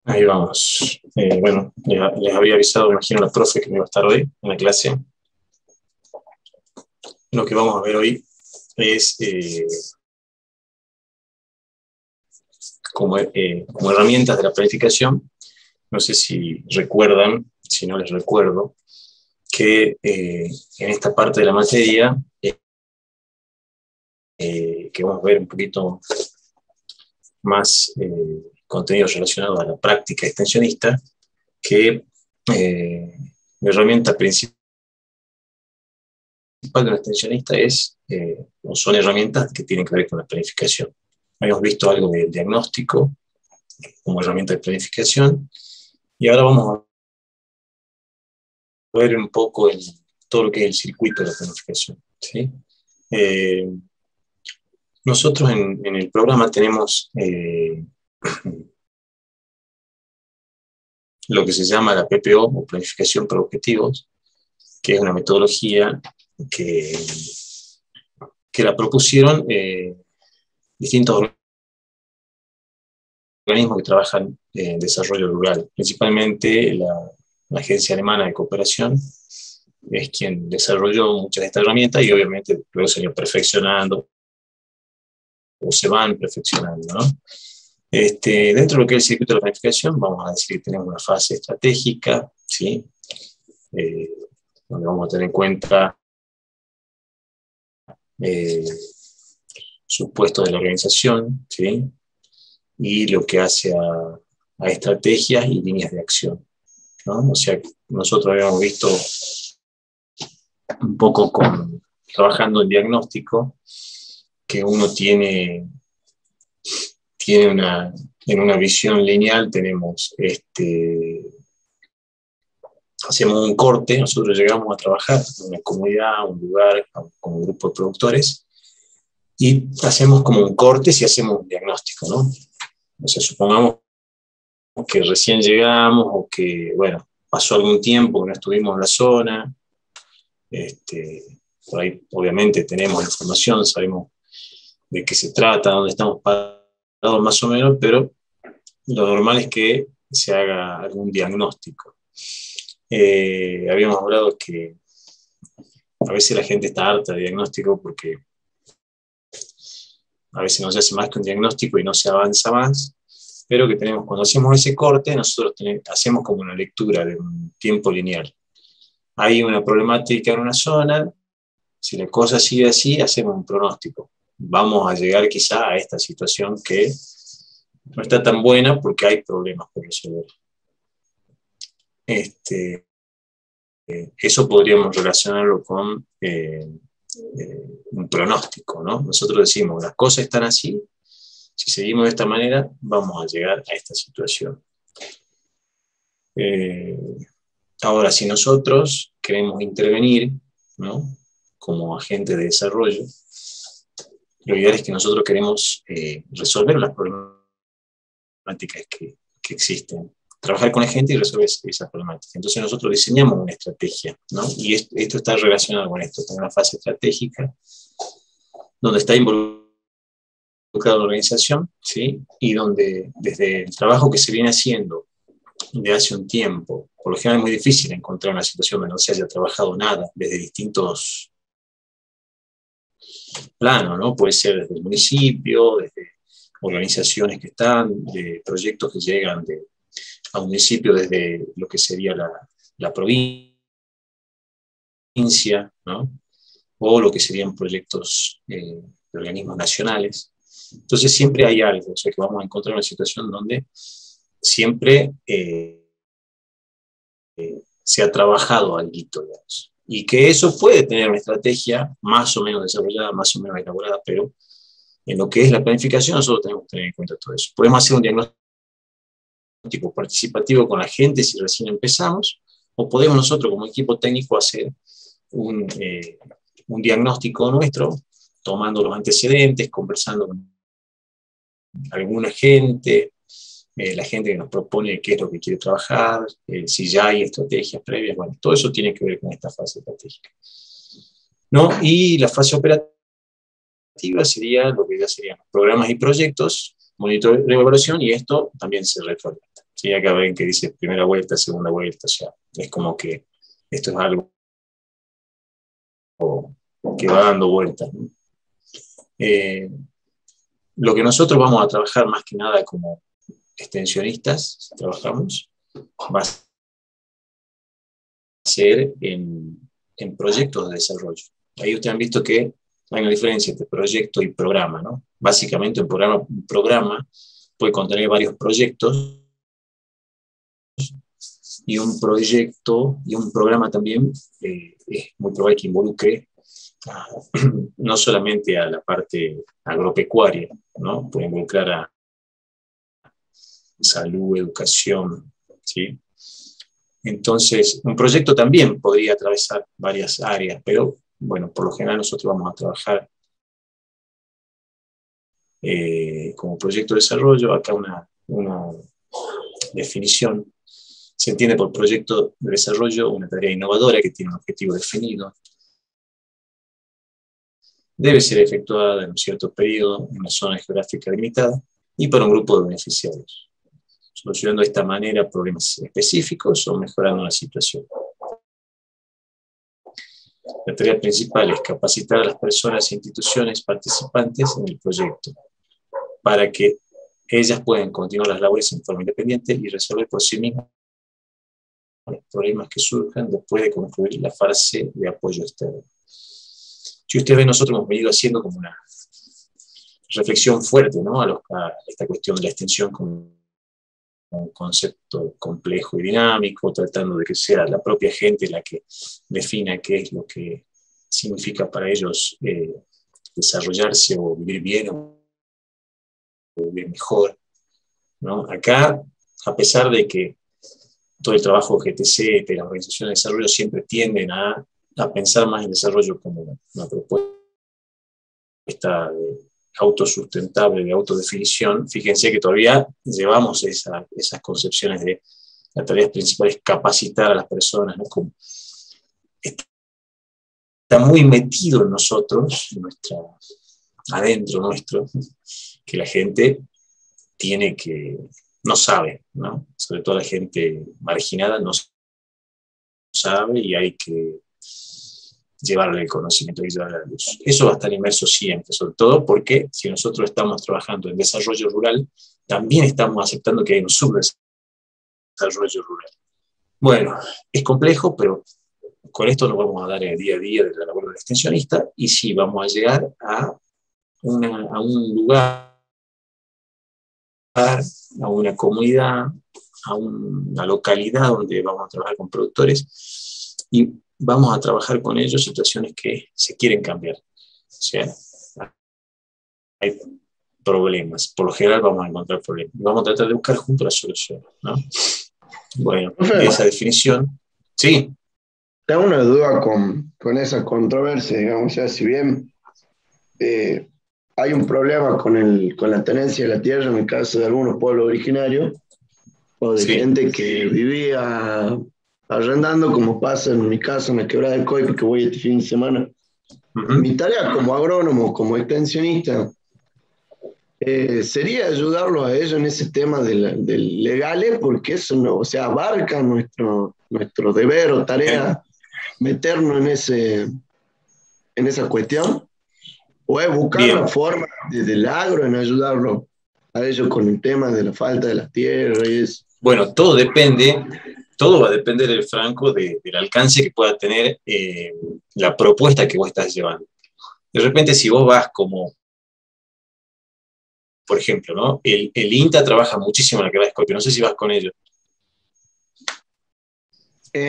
Ahí vamos. Bueno, les había avisado, me imagino, a la profe que me iba a estar hoy en la clase. Lo que vamos a ver hoy es como herramientas de la planificación. No sé si recuerdan, si no les recuerdo, que en esta parte de la materia, que vamos a ver un poquito más contenido relacionado a la práctica extensionista, que la herramienta principal de un extensionista o son herramientas que tienen que ver con la planificación. Habíamos visto algo de diagnóstico como herramienta de planificación, y ahora vamos a ver un poco todo lo que es el circuito de la planificación, ¿sí? Nosotros en el programa tenemos lo que se llama la PPO, o Planificación por Objetivos, que es una metodología que la propusieron distintos organismos que trabajan en desarrollo rural, principalmente la Agencia Alemana de Cooperación, es quien desarrolló muchas de estas herramientas y obviamente luego se han ido perfeccionando o se van perfeccionando, ¿no? Dentro de lo que es el circuito de la planificación, vamos a decir que tenemos una fase estratégica, ¿sí? Donde vamos a tener en cuenta su puesto de la organización, ¿sí? Y lo que hace a estrategias y líneas de acción, ¿no? O sea, nosotros habíamos visto un poco trabajando en diagnóstico, que uno tiene en una visión lineal, tenemos hacemos un corte, nosotros llegamos a trabajar en una comunidad, un lugar, con un grupo de productores, y hacemos como un corte si hacemos un diagnóstico, ¿no? O sea, supongamos que recién llegamos o que, bueno, pasó algún tiempo que no estuvimos en la zona, por ahí obviamente tenemos información, sabemos de qué se trata, dónde estamos parados más o menos, pero lo normal es que se haga algún diagnóstico. Habíamos hablado que a veces la gente está harta de diagnóstico porque a veces no se hace más que un diagnóstico y no se avanza más, pero que cuando hacemos ese corte, nosotros hacemos como una lectura de un tiempo lineal. Hay una problemática en una zona, si la cosa sigue así, hacemos un pronóstico. Vamos a llegar quizá a esta situación que no está tan buena porque hay problemas por resolver. Eso podríamos relacionarlo con un pronóstico, ¿no? Nosotros decimos, las cosas están así, si seguimos de esta manera, vamos a llegar a esta situación. Ahora, si nosotros queremos intervenir, ¿no? Como agente de desarrollo, lo ideal es que nosotros queremos resolver las problemáticas que existen, trabajar con la gente y resolver esas problemáticas. Entonces nosotros diseñamos una estrategia, ¿no? Y esto está relacionado con esto, con una fase estratégica, donde está involucrada la organización, ¿sí? Y donde desde el trabajo que se viene haciendo de hace un tiempo, por lo general es muy difícil encontrar una situación donde no se haya trabajado nada, desde distintos planos, ¿no? Puede ser desde el municipio, desde organizaciones que están, de proyectos que llegan a un municipio desde lo que sería la provincia, ¿no? O lo que serían proyectos de organismos nacionales. Entonces siempre hay algo, o sea que vamos a encontrar una situación donde siempre se ha trabajado algo, digamos. Y que eso puede tener una estrategia más o menos desarrollada, más o menos elaborada, pero en lo que es la planificación nosotros tenemos que tener en cuenta todo eso. Podemos hacer un diagnóstico participativo con la gente si recién empezamos, o podemos nosotros como equipo técnico hacer un diagnóstico nuestro, tomando los antecedentes, conversando con alguna gente, la gente que nos propone qué es lo que quiere trabajar, si ya hay estrategias previas, bueno, todo eso tiene que ver con esta fase estratégica, ¿no? Y la fase operativa sería lo que ya serían programas y proyectos, monitoreo de evaluación, y esto también se retroalimenta. Sí, acá ven que dice primera vuelta, segunda vuelta, o sea, es como que esto es algo que va dando vueltas, ¿no? Eh, lo que nosotros vamos a trabajar más que nada como extensionistas, trabajamos, va a ser en proyectos de desarrollo. Ahí ustedes han visto que hay una diferencia entre proyecto y programa, ¿no? Básicamente un programa puede contener varios proyectos y un proyecto y un programa también es muy probable que involucre a, no solamente a la parte agropecuaria, ¿no? Puede involucrar a salud, educación, ¿sí? Entonces, un proyecto también podría atravesar varias áreas, pero bueno, por lo general nosotros vamos a trabajar como proyecto de desarrollo. Acá una definición. Se entiende por proyecto de desarrollo una tarea innovadora que tiene un objetivo definido. Debe ser efectuada en un cierto periodo, en una zona geográfica limitada y para un grupo de beneficiarios, solucionando de esta manera problemas específicos o mejorando la situación. La tarea principal es capacitar a las personas e instituciones participantes en el proyecto para que ellas puedan continuar las labores en forma independiente y resolver por sí mismas los problemas que surjan después de concluir la fase de apoyo externo. Si ustedes ven, nosotros hemos venido haciendo como una reflexión fuerte, ¿no? a esta cuestión de la extensión como un concepto complejo y dinámico, tratando de que sea la propia gente la que defina qué es lo que significa para ellos desarrollarse o vivir bien o vivir mejor, ¿no? Acá, a pesar de que todo el trabajo de GTC, de las organizaciones de desarrollo, siempre tienden a pensar más en desarrollo como una propuesta autosustentable, de autodefinición. Fíjense que todavía llevamos esas concepciones de la tarea principal es capacitar a las personas, ¿no? Como está muy metido en nosotros, adentro nuestro, que la gente no sabe, ¿no? Sobre todo la gente marginada no sabe y hay que llevarle el conocimiento y llevarle a la luz. Eso va a estar inmerso siempre, sobre todo porque si nosotros estamos trabajando en desarrollo rural, también estamos aceptando que hay un subdesarrollo rural. Bueno, es complejo, pero con esto nos vamos a dar el día a día de la labor del extensionista y sí vamos a llegar a un lugar, a una comunidad, a una localidad donde vamos a trabajar con productores y vamos a trabajar con ellos situaciones que se quieren cambiar. O sea, hay problemas. Por lo general vamos a encontrar problemas. Vamos a tratar de buscar juntos la solución, ¿no? Bueno, de esa definición, sí. Tengo una duda con esa controversia, digamos, o sea, si bien hay un problema con la tenencia de la tierra en el caso de algunos pueblos originarios o de Sí. gente que vivía arrendando, como pasa en mi caso en la Quebrada del Coipa, que voy este fin de semana. Mi tarea como agrónomo, como extensionista, sería ayudarlo a ellos en ese tema del legales, porque eso no, o sea, abarca nuestro deber o tarea meternos en esa cuestión, o es buscar la Bien. forma desde el agro en ayudarlo a ellos con el tema de la falta de las tierras. Bueno, todo va a depender del franco del alcance que pueda tener la propuesta que vos estás llevando. De repente, si vos vas como, por ejemplo, ¿no? El INTA trabaja muchísimo en la Quebrada de Escorpio, no sé si vas con ellos.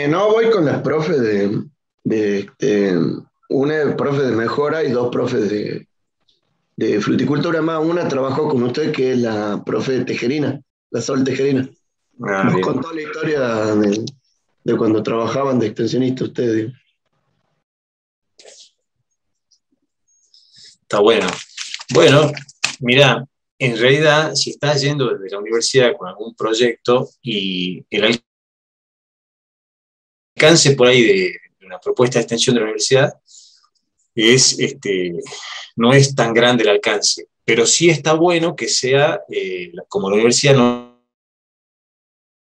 No voy con las profes de una es profe de mejora y dos profes de fruticultura más. Una trabajó con usted que es la profe de Tejerina, la Sol Tejerina. Ah, Nos bien. contó la historia de cuando trabajaban de extensionista ustedes. Está bueno. Bueno, mira, en realidad, si estás yendo desde la universidad con algún proyecto y el alcance por ahí de una propuesta de extensión de la universidad no es tan grande el alcance, pero sí está bueno que sea, como la universidad no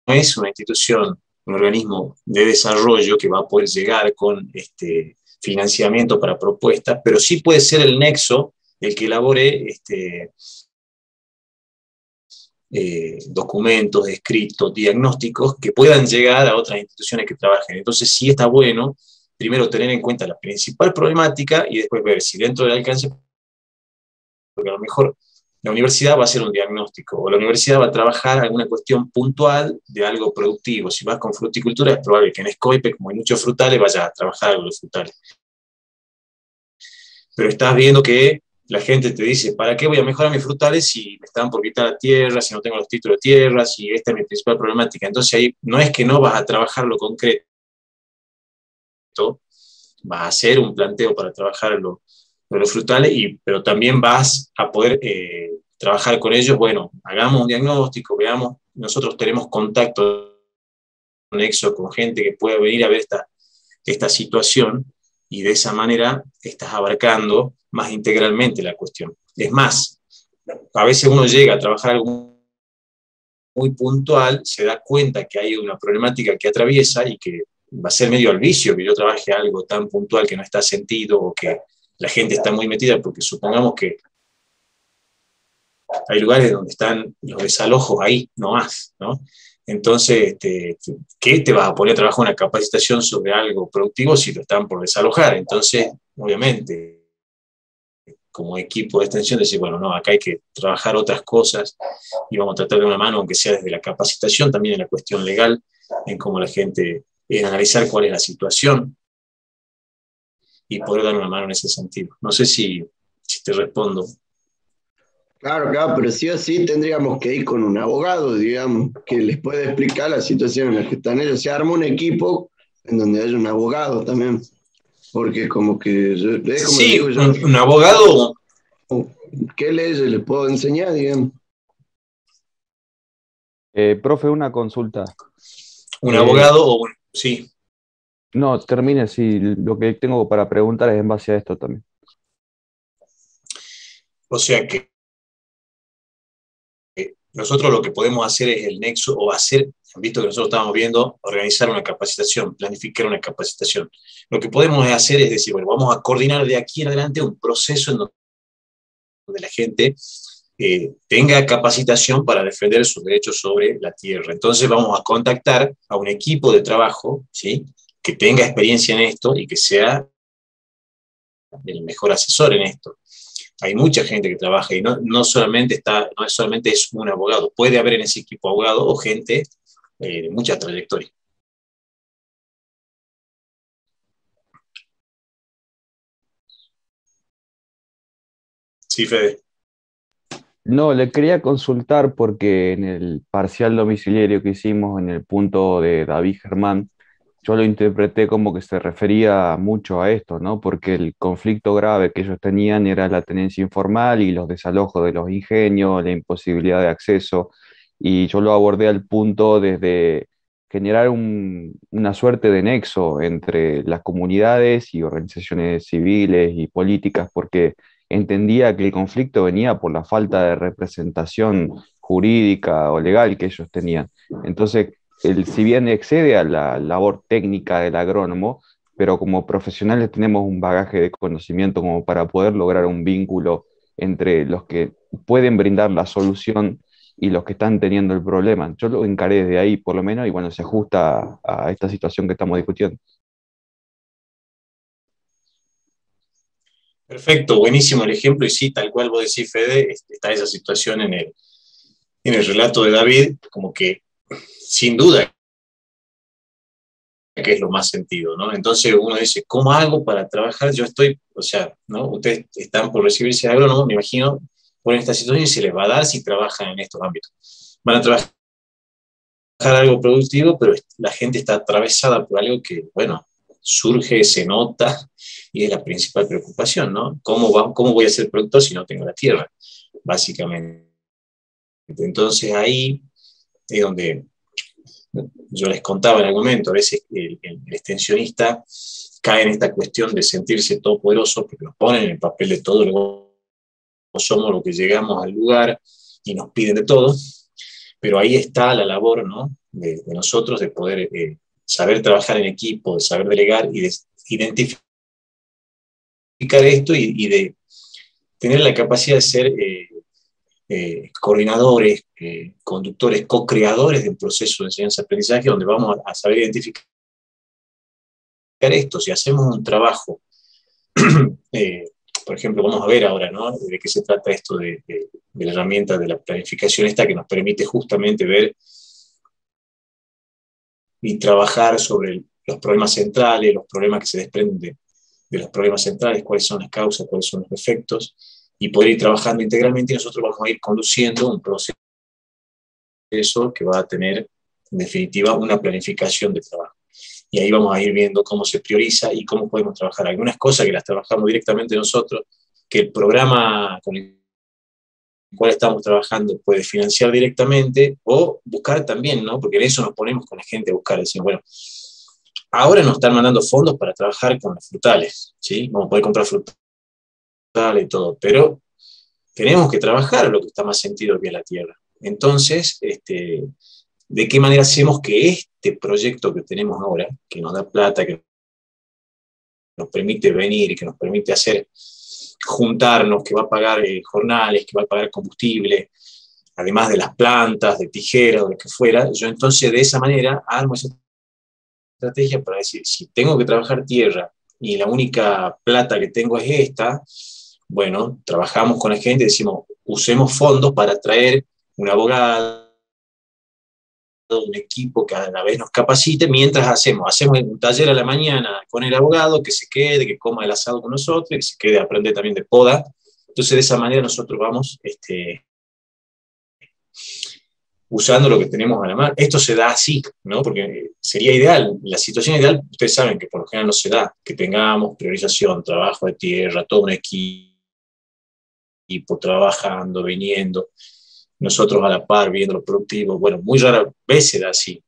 es una institución, un organismo de desarrollo que va a poder llegar con financiamiento para propuestas, pero sí puede ser el nexo el que elabore documentos, escritos, diagnósticos que puedan llegar a otras instituciones que trabajen. Entonces sí está bueno, primero tener en cuenta la principal problemática y después ver si dentro del alcance, porque a lo mejor la universidad va a hacer un diagnóstico o la universidad va a trabajar alguna cuestión puntual de algo productivo. Si vas con fruticultura es probable que en Escoipe, como hay muchos frutales, vayas a trabajar algo de frutales. Pero estás viendo que la gente te dice, ¿para qué voy a mejorar mis frutales si me están por quitar la tierra, si no tengo los títulos de tierra, si esta es mi principal problemática? Entonces ahí no es que no vas a trabajar lo concreto, vas a hacer un planteo para trabajar los frutales, pero también vas a poder trabajar con ellos. Bueno, hagamos un diagnóstico, veamos, nosotros tenemos contacto nexo con gente que pueda venir a ver esta situación, y de esa manera estás abarcando más integralmente la cuestión. Es más, a veces uno llega a trabajar algo muy puntual, se da cuenta que hay una problemática que atraviesa y que va a ser medio al vicio que yo trabaje algo tan puntual que no está sentido o que la gente está muy metida, porque supongamos que hay lugares donde están los desalojos ahí, no más, ¿no? Entonces, ¿qué te vas a poner a trabajar una capacitación sobre algo productivo si lo están por desalojar? Entonces, obviamente, como equipo de extensión, decir, bueno, no, acá hay que trabajar otras cosas y vamos a tratar de una mano, aunque sea desde la capacitación, también en la cuestión legal, en cómo la gente, en analizar cuál es la situación y poder dar una mano en ese sentido. No sé si te respondo. Claro, claro, pero sí o sí tendríamos que ir con un abogado, digamos, que les pueda explicar la situación en la que están ellos. Se arma un equipo en donde haya un abogado también, porque como que, es como Sí, digo yo, un abogado. ¿qué leyes le puedo enseñar, digamos? Profe, una consulta. Un Eh, abogado o un... Sí, no, termine, sí, lo que tengo para preguntar es en base a esto también. o sea que nosotros lo que podemos hacer es el nexo, o hacer, visto que nosotros estamos viendo, organizar una capacitación, planificar una capacitación. Lo que podemos hacer es decir, bueno, vamos a coordinar de aquí en adelante un proceso en donde la gente tenga capacitación para defender sus derechos sobre la tierra. Entonces vamos a contactar a un equipo de trabajo, ¿sí?, que tenga experiencia en esto y que sea el mejor asesor en esto. Hay mucha gente que trabaja y no solamente es un abogado, puede haber en ese equipo abogado o gente de mucha trayectoria. Sí, Fede. No, le quería consultar porque en el parcial domiciliario que hicimos en el punto de David Germán, yo lo interpreté como que se refería mucho a esto, ¿no? Porque el conflicto grave que ellos tenían era la tenencia informal y los desalojos de los ingenios, la imposibilidad de acceso, y yo lo abordé al punto desde generar una suerte de nexo entre las comunidades y organizaciones civiles y políticas, porque entendía que el conflicto venía por la falta de representación jurídica o legal que ellos tenían. Entonces, si bien excede a la labor técnica del agrónomo, pero como profesionales tenemos un bagaje de conocimiento como para poder lograr un vínculo entre los que pueden brindar la solución y los que están teniendo el problema. Yo lo encaré desde ahí, por lo menos, y bueno, se ajusta a esta situación que estamos discutiendo. Perfecto, buenísimo el ejemplo, y sí, tal cual vos decís, Fede, está esa situación en el relato de David, como que sin duda que es lo más sentido, ¿no? Entonces uno dice, ¿cómo hago para trabajar? Yo estoy, o sea, ¿no? Ustedes están por recibirse de agrónomo, me imagino, por esta situación, y se les va a dar si trabajan en estos ámbitos. Van a trabajar algo productivo, pero la gente está atravesada por algo que, bueno, surge, se nota, y es la principal preocupación, ¿no? ¿Cómo voy a ser productor si no tengo la tierra? Básicamente. Entonces ahí es donde yo les contaba en algún momento, a veces el extensionista cae en esta cuestión de sentirse todopoderoso, porque nos ponen en el papel de todo, luego somos los que llegamos al lugar y nos piden de todo, pero ahí está la labor, ¿no?, de nosotros de poder saber trabajar en equipo, de saber delegar y de identificar esto y de tener la capacidad de ser coordinadores, conductores, co-creadores de un proceso de enseñanza-aprendizaje donde vamos a saber identificar esto. Si hacemos un trabajo, por ejemplo, vamos a ver ahora, ¿no?, de qué se trata esto de la herramienta de la planificación esta que nos permite justamente ver y trabajar sobre los problemas centrales, los problemas que se desprenden de los problemas centrales, cuáles son las causas, cuáles son los efectos, y poder ir trabajando integralmente, y nosotros vamos a ir conduciendo un proceso que va a tener, en definitiva, una planificación de trabajo. Y ahí vamos a ir viendo cómo se prioriza y cómo podemos trabajar. Algunas cosas que las trabajamos directamente nosotros, que el programa con el cual estamos trabajando puede financiar directamente, o buscar también, ¿no?, porque en eso nos ponemos con la gente a buscar, decir, bueno, ahora nos están mandando fondos para trabajar con las frutales, ¿sí? Vamos a poder comprar frutales y todo, pero tenemos que trabajar lo que está más sentido que es la tierra. Entonces, ¿de qué manera hacemos que este proyecto que tenemos ahora, que nos da plata, que nos permite venir y que nos permite hacer, juntarnos, que va a pagar jornales, que va a pagar combustible, además de las plantas, de tijeras, o lo que fuera, yo entonces de esa manera armo esa estrategia para decir, si tengo que trabajar tierra y la única plata que tengo es esta, bueno, trabajamos con la gente y decimos, usemos fondos para traer un abogado, un equipo que a la vez nos capacite, mientras hacemos un taller a la mañana con el abogado, que se quede, que coma el asado con nosotros, que se quede a aprender también de poda. Entonces de esa manera nosotros vamos usando lo que tenemos a la mano. Esto se da así, ¿no?, porque sería ideal, la situación ideal, ustedes saben que por lo general no se da, que tengamos priorización, trabajo de tierra, todo un equipo trabajando, viniendo, nosotros a la par, viendo lo productivo. Bueno, muy rara vez se da así.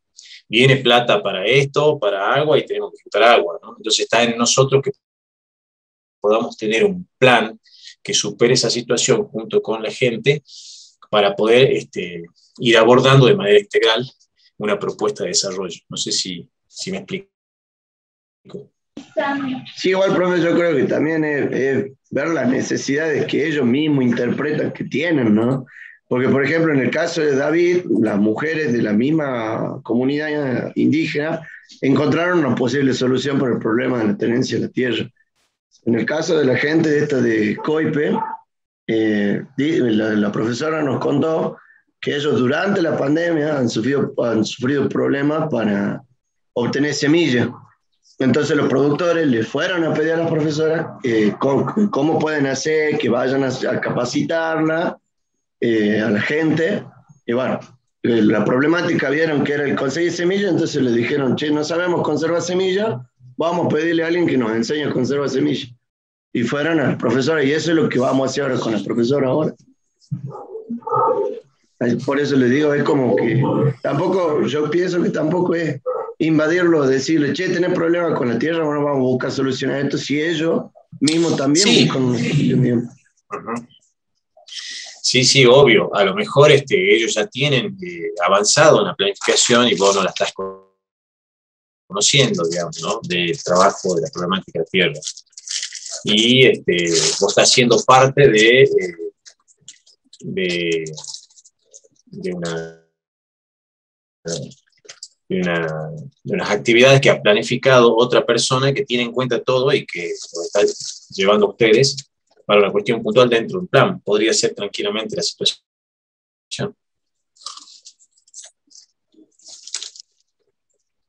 Viene plata para esto, para agua, y tenemos que juntar agua, ¿no? Entonces está en nosotros que podamos tener un plan que supere esa situación junto con la gente para poder ir abordando de manera integral una propuesta de desarrollo. No sé si me explico. Sí, igual, profe, yo creo que también es ver las necesidades que ellos mismos interpretan que tienen, ¿no? Porque, por ejemplo, en el caso de David, las mujeres de la misma comunidad indígena encontraron una posible solución para el problema de la tenencia de la tierra. En el caso de la gente de esta de Coipe, la profesora nos contó que ellos durante la pandemia han sufrido problemas para obtener semillas. Entonces los productores le fueron a pedir a la profesora cómo pueden hacer que vayan a capacitarla a la gente. Y bueno, la problemática vieron que era el conseguir semillas, entonces le dijeron, che, no sabemos conservar semillas, vamos a pedirle a alguien que nos enseñe a conservar semillas. Y fueron a la profesora, y eso es lo que vamos a hacer ahora con la profesora ahora. Por eso les digo, es como que tampoco, yo pienso que tampoco es invadirlo, decirle, che, tenés problemas con la tierra, bueno, vamos a buscar soluciones a esto, si ellos mismos también Sí. buscan una solución. Uh-huh. Sí, obvio. A lo mejor ellos ya tienen avanzado en la planificación y vos no la estás conociendo, digamos, ¿no?, del trabajo de la problemática de la tierra. Y vos estás siendo parte de unas actividades que ha planificado otra persona que tiene en cuenta todo y que lo está llevando a ustedes para una cuestión puntual dentro de un plan. Podría ser tranquilamente la situación.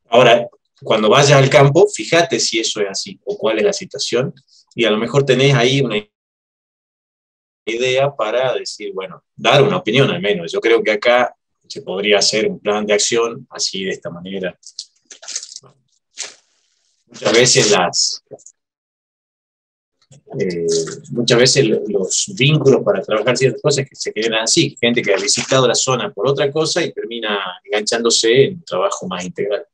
Ahora, cuando vayas al campo, fíjate si eso es así o cuál es la situación, y a lo mejor tenés ahí una idea para decir, bueno, dar una opinión al menos. Yo creo que acá se podría hacer un plan de acción así, de esta manera. Muchas veces los vínculos para trabajar ciertas cosas que se generan así, gente que ha visitado la zona por otra cosa y termina enganchándose en un trabajo más integral.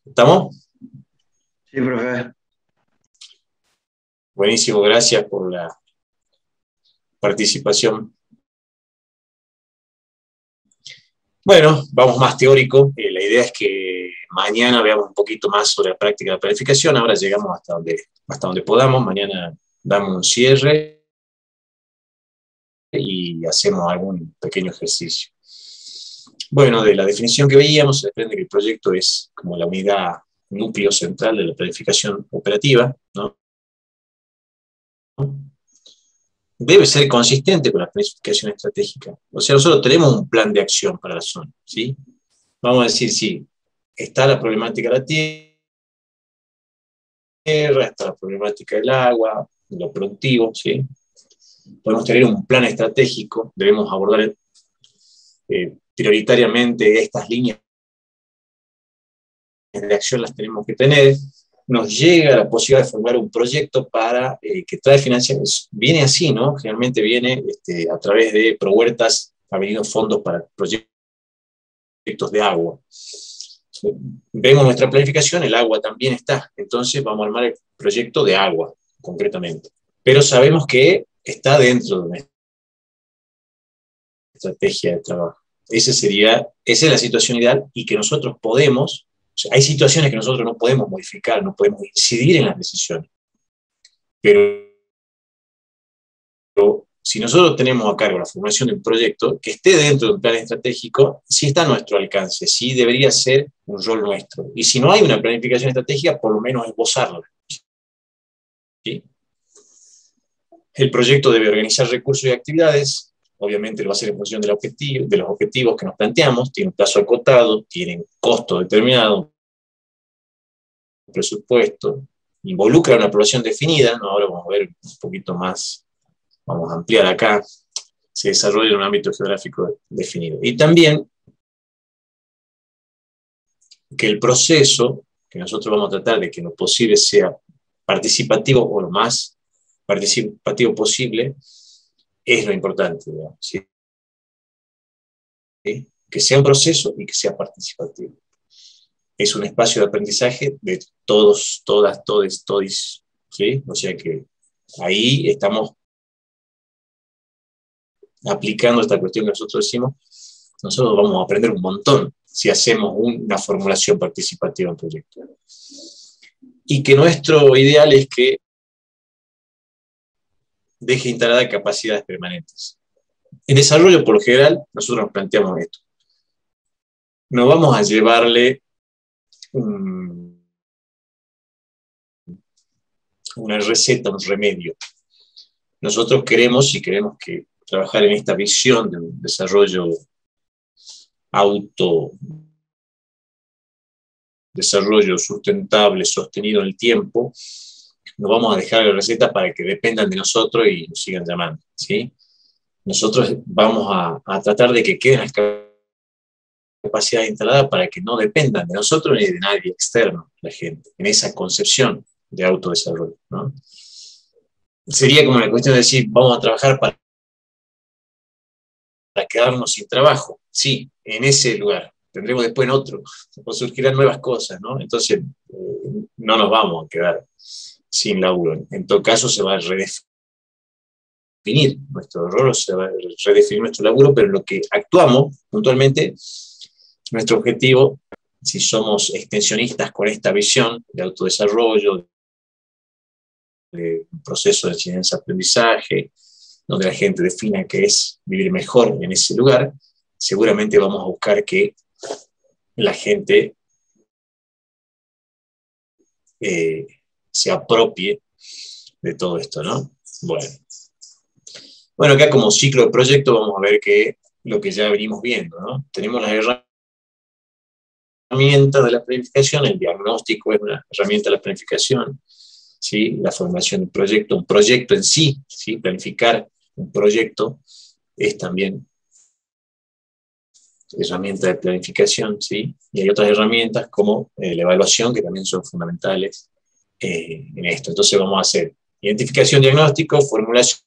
¿Estamos? Sí, profe. Buenísimo, gracias por la participación. Bueno, vamos más teórico. La idea es que mañana veamos un poquito más sobre la práctica de la planificación. Ahora llegamos hasta donde podamos. Mañana damos un cierre y hacemos algún pequeño ejercicio. Bueno, de la definición que veíamos, se desprende que el proyecto es como la unidad núcleo central de la planificación operativa, ¿no? Debe ser consistente con la planificación estratégica. O sea, nosotros tenemos un plan de acción para la zona, ¿sí? Vamos a decir, sí, está la problemática de la tierra, está la problemática del agua, lo productivo, ¿sí? Podemos tener un plan estratégico, debemos abordar prioritariamente estas líneas de acción, las tenemos que tener. Nos llega la posibilidad de formar un proyecto para que trae financiación. Viene así, ¿no? Generalmente viene a través de Prohuertas, ha venido fondos para proyectos de agua. Vemos nuestra planificación, el agua también está, entonces vamos a armar el proyecto de agua, concretamente. Pero sabemos que está dentro de nuestra estrategia de trabajo. Esa es la situación ideal y que nosotros podemos, o sea, hay situaciones que nosotros no podemos modificar, no podemos incidir en las decisiones. Pero si nosotros tenemos a cargo la formulación de un proyecto que esté dentro de un plan estratégico, sí está a nuestro alcance, sí debería ser un rol nuestro. Y si no hay una planificación estratégica, por lo menos esbozarla. ¿Sí? El proyecto debe organizar recursos y actividades, obviamente lo va a hacer en función de los objetivos que nos planteamos, tiene un plazo acotado, tiene un costo determinado, un presupuesto, involucra una población definida, ¿no? Ahora vamos a ver un poquito más, vamos a ampliar acá, se desarrolla en un ámbito geográfico definido. Y también que el proceso, que nosotros vamos a tratar de que lo posible sea participativo o lo más participativo posible, es lo importante, digamos, ¿sí? Que sea un proceso y que sea participativo. Es un espacio de aprendizaje de todos, todas, todes, todis, ¿sí? O sea que ahí estamos aplicando esta cuestión que nosotros decimos, nosotros vamos a aprender un montón si hacemos una formulación participativa en proyecto. Y que nuestro ideal es que deje instalada capacidades permanentes. En desarrollo, por lo general, nosotros nos planteamos esto. No vamos a llevarle una receta, un remedio. Nosotros queremos, si queremos que trabajar en esta visión de un desarrollo desarrollo sustentable, sostenido en el tiempo, no vamos a dejar la receta para que dependan de nosotros y nos sigan llamando, ¿sí? Nosotros vamos a tratar de que queden las capacidades instaladas para que no dependan de nosotros ni de nadie externo, la gente, en esa concepción de autodesarrollo, ¿no? Sería como la cuestión de decir, vamos a trabajar para quedarnos sin trabajo. Sí, en ese lugar. Tendremos después en otro, o surgirán nuevas cosas, ¿no? Entonces, no nos vamos a quedar sin laburo. En todo caso, se va a redefinir nuestro rol, se va a redefinir nuestro laburo, pero en lo que actuamos puntualmente, nuestro objetivo, si somos extensionistas con esta visión de autodesarrollo, de un proceso de enseñanza-aprendizaje, donde la gente defina qué es vivir mejor en ese lugar, seguramente vamos a buscar que la gente se apropie de todo esto, ¿no? Bueno, acá como ciclo de proyecto vamos a ver que lo que ya venimos viendo, ¿no? Tenemos las herramientas de la planificación, el diagnóstico es una herramienta de la planificación, ¿sí? La formación de un proyecto en sí, ¿sí? Planificar un proyecto es también herramienta de planificación, ¿sí? Y hay otras herramientas como la evaluación que también son fundamentales en esto. Entonces vamos a hacer identificación, diagnóstico, formulación,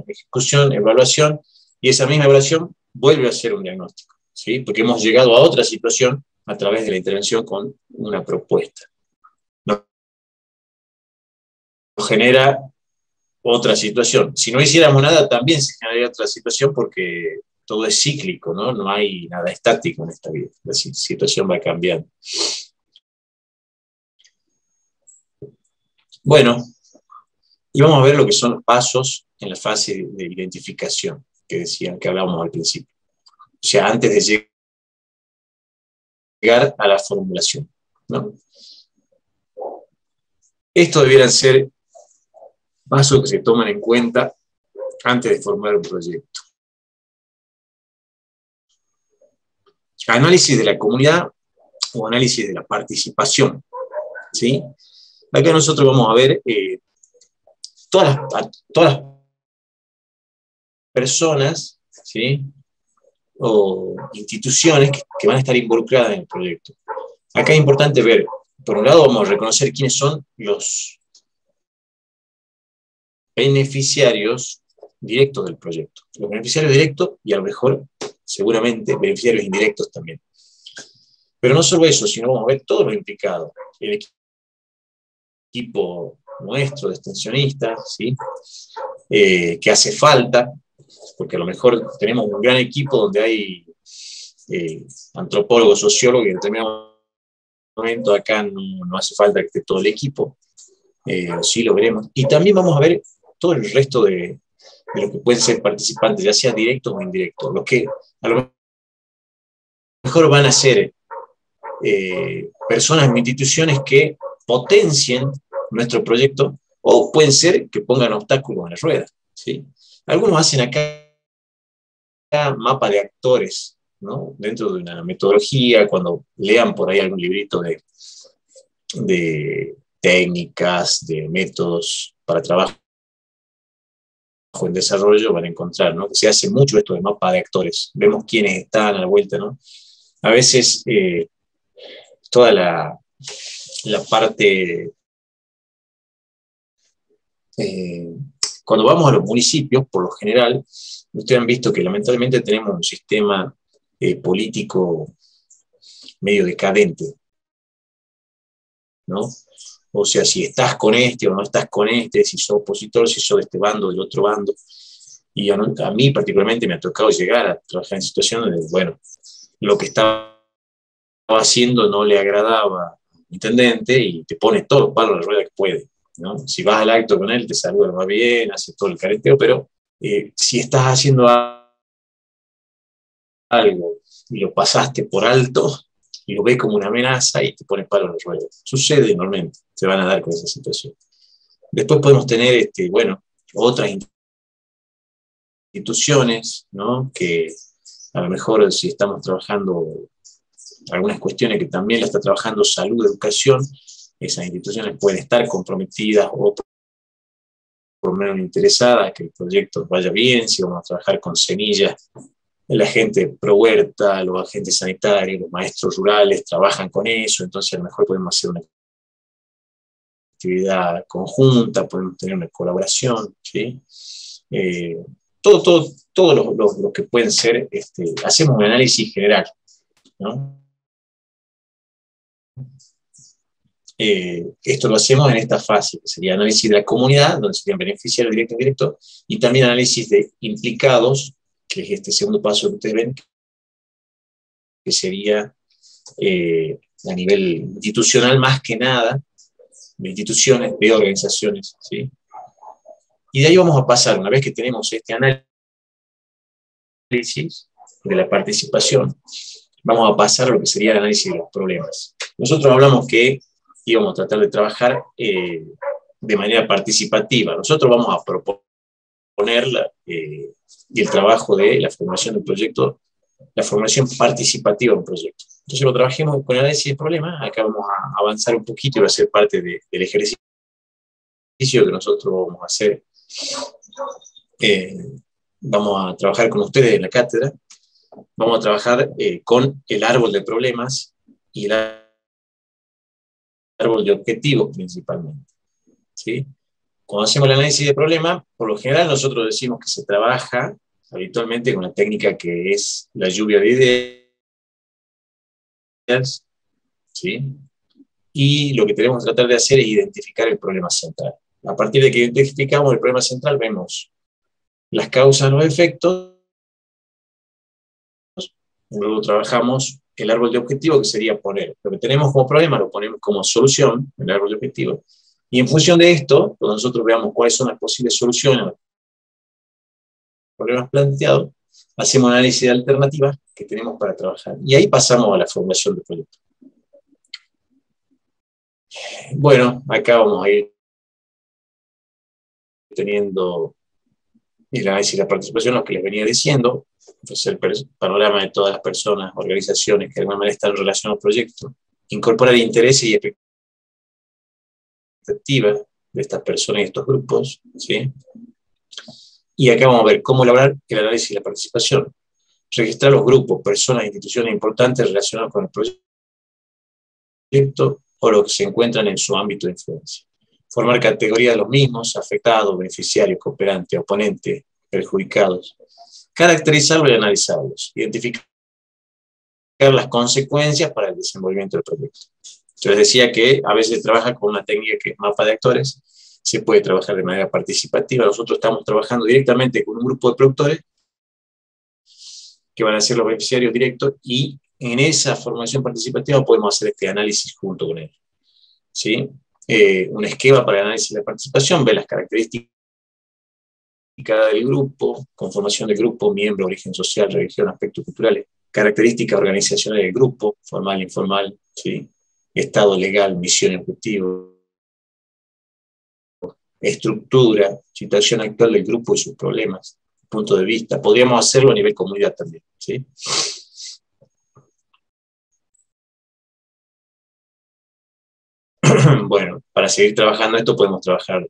ejecución, evaluación, y esa misma evaluación vuelve a ser un diagnóstico, ¿sí? Porque hemos llegado a otra situación a través de la intervención con una propuesta. Nos genera otra situación. Si no hiciéramos nada, también se generaría otra situación porque todo es cíclico, ¿no? No hay nada estático en esta vida. La situación va cambiando. Bueno, y vamos a ver lo que son los pasos en la fase de identificación, que hablábamos al principio. O sea, antes de llegar a la formulación, ¿no? Estos debieran ser pasos que se toman en cuenta antes de formular un proyecto. Análisis de la comunidad o análisis de la participación, ¿sí? Acá nosotros vamos a ver todas las personas, ¿sí? O instituciones que van a estar involucradas en el proyecto. Acá es importante ver, por un lado vamos a reconocer quiénes son los beneficiarios directos del proyecto. Los beneficiarios directos y a lo mejor, seguramente, beneficiarios indirectos también. Pero no solo eso, sino vamos a ver todos los implicados. El equipo nuestro de extensionistas, ¿sí? Que hace falta, porque a lo mejor tenemos un gran equipo donde hay antropólogos, sociólogos, y en determinado momento acá no hace falta que esté todo el equipo, sí lo veremos. Y también vamos a ver todo el resto de los que pueden ser participantes, ya sea directos o indirectos, los que a lo mejor van a ser personas o instituciones que potencien nuestro proyecto, o pueden ser que pongan obstáculos en la rueda, ¿sí? Algunos hacen acá mapa de actores, ¿no? Dentro de una metodología, cuando lean por ahí algún librito de técnicas, de métodos para trabajo en desarrollo, van a encontrar, ¿no? Que se hace mucho esto de mapa de actores. Vemos quiénes están a la vuelta, ¿no? A veces toda la parte... cuando vamos a los municipios, por lo general, ustedes han visto que lamentablemente tenemos un sistema político medio decadente, ¿no? O sea, si estás con este o no estás con este, si sos opositor, si sos de este bando o del otro bando. Y a mí particularmente me ha tocado llegar a trabajar en situaciones de, bueno, lo que estaba haciendo no le agradaba al intendente y te pone todos los palos en la rueda que puede, ¿no? Si vas al acto con él, te saluda más bien, hace todo el careteo, pero si estás haciendo algo y lo pasaste por alto y lo ves como una amenaza y te pone palo en la rueda. Sucede normalmente, se van a dar con esa situación. Después podemos tener, bueno, otras instituciones, ¿no? Que a lo mejor si estamos trabajando algunas cuestiones que también la está trabajando salud, educación, esas instituciones pueden estar comprometidas o por lo menos interesadas que el proyecto vaya bien, si vamos a trabajar con semillas. La gente pro huerta, los agentes sanitarios, los maestros rurales trabajan con eso, entonces a lo mejor podemos hacer una actividad conjunta, podemos tener una colaboración, ¿sí? Todo lo que pueden ser, hacemos un análisis general, ¿no? Esto lo hacemos en esta fase, que sería análisis de la comunidad, donde serían beneficiarios directos e indirectos, y también análisis de implicados, que es este segundo paso que ustedes ven, que sería a nivel institucional más que nada, de instituciones, de organizaciones, ¿sí? Y de ahí vamos a pasar, una vez que tenemos este análisis de la participación, vamos a pasar a lo que sería el análisis de los problemas. Nosotros hablamos que íbamos a tratar de trabajar de manera participativa. Nosotros vamos a proponer el trabajo de la formulación del proyecto, la formulación participativa de un proyecto. Entonces lo trabajemos con el análisis de problemas. Acá vamos a avanzar un poquito y va a ser parte del ejercicio que nosotros vamos a hacer. Vamos a trabajar con ustedes en la cátedra. Vamos a trabajar con el árbol de problemas y el árbol de objetivos principalmente, ¿sí? Cuando hacemos el análisis de problemas, por lo general nosotros decimos que se trabaja habitualmente con la técnica que es la lluvia de ideas, ¿sí? Y lo que tenemos que tratar de hacer es identificar el problema central. A partir de que identificamos el problema central, vemos las causas, los efectos, luego trabajamos el árbol de objetivo, que sería poner lo que tenemos como problema, lo ponemos como solución, el árbol de objetivo, y en función de esto, cuando nosotros veamos cuáles son las posibles soluciones a los problemas planteados, hacemos un análisis de alternativas que tenemos para trabajar. Y ahí pasamos a la formulación del proyecto. Bueno, acá vamos a ir teniendo el análisis de la participación, lo que les venía diciendo, pues el panorama de todas las personas, organizaciones que de alguna manera están relacionadas al proyecto, incorporar intereses y expectativas de estas personas y estos grupos, ¿sí? Y acá vamos a ver cómo elaborar el análisis de la participación, registrar los grupos, personas e instituciones importantes relacionadas con el proyecto o los que se encuentran en su ámbito de influencia. Formar categorías de los mismos, afectados, beneficiarios, cooperantes, oponentes, perjudicados. Caracterizarlos y analizarlos. Identificar las consecuencias para el desenvolvimiento del proyecto. Yo les decía que a veces se trabaja con una técnica que es mapa de actores, se puede trabajar de manera participativa. Nosotros estamos trabajando directamente con un grupo de productores que van a ser los beneficiarios directos y en esa formación participativa podemos hacer este análisis junto con ellos, ¿sí? Un esquema para el análisis de la participación, ve las características del grupo, conformación del grupo, miembro, origen social, religión, aspectos culturales, características organizacionales del grupo, formal, informal, ¿sí? Estado legal, misión y objetivo, estructura, situación actual del grupo y sus problemas, punto de vista. Podríamos hacerlo a nivel comunidad también, ¿sí? Bueno, para seguir trabajando esto podemos trabajar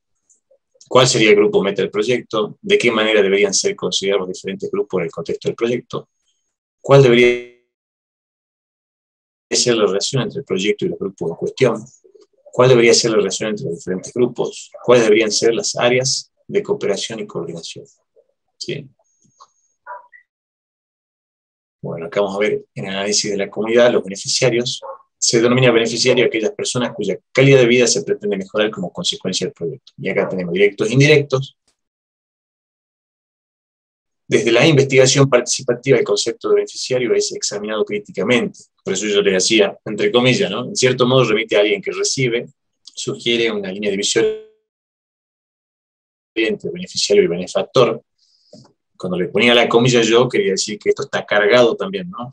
cuál sería el grupo meta del proyecto, de qué manera deberían ser considerados los diferentes grupos en el contexto del proyecto, cuál debería ser la relación entre el proyecto y los grupos en cuestión, cuál debería ser la relación entre los diferentes grupos, cuáles deberían ser las áreas de cooperación y coordinación, ¿sí? Bueno, acá vamos a ver en el análisis de la comunidad los beneficiarios. Se denomina beneficiario a aquellas personas cuya calidad de vida se pretende mejorar como consecuencia del proyecto. Y acá tenemos directos e indirectos. Desde la investigación participativa, el concepto de beneficiario es examinado críticamente. Por eso yo les decía, entre comillas, ¿no? En cierto modo remite a alguien que recibe, sugiere una línea de división entre beneficiario y benefactor. Cuando le ponía la comilla yo, quería decir que esto está cargado también, ¿no?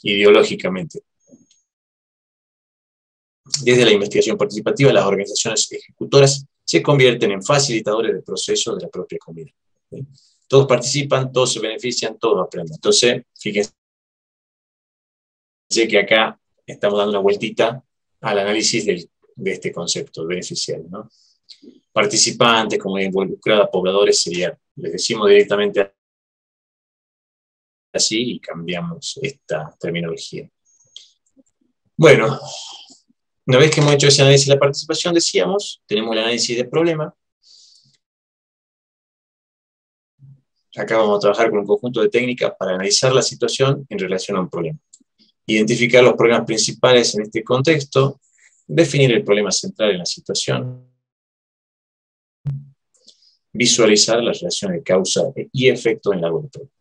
Ideológicamente. Desde la investigación participativa, las organizaciones ejecutoras se convierten en facilitadores del proceso de la propia comunidad, ¿sí? Todos participan, todos se benefician, todos aprenden. Entonces, fíjense que acá estamos dando una vueltita al análisis de este concepto, el beneficiario, ¿no? Participantes, comunidad involucrada, pobladores, sería, les decimos directamente así y cambiamos esta terminología. Bueno, una vez que hemos hecho ese análisis de la participación, decíamos, tenemos el análisis de problema. Acá vamos a trabajar con un conjunto de técnicas para analizar la situación en relación a un problema. Identificar los problemas principales en este contexto, definir el problema central en la situación, visualizar las relaciones de causa y efecto en el árbol de problema.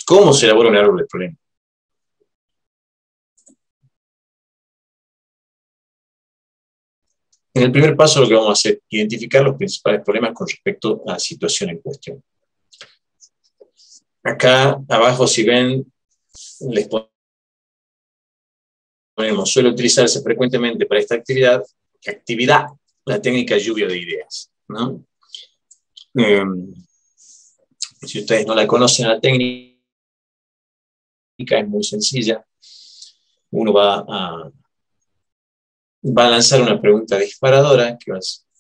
¿Cómo se elabora un árbol de problema? En el primer paso lo que vamos a hacer es identificar los principales problemas con respecto a la situación en cuestión. Acá abajo, si ven, les ponemos, suele utilizarse frecuentemente para esta actividad la técnica lluvia de ideas, ¿no? Si ustedes no la conocen, la técnica es muy sencilla. Uno va a lanzar una pregunta disparadora, que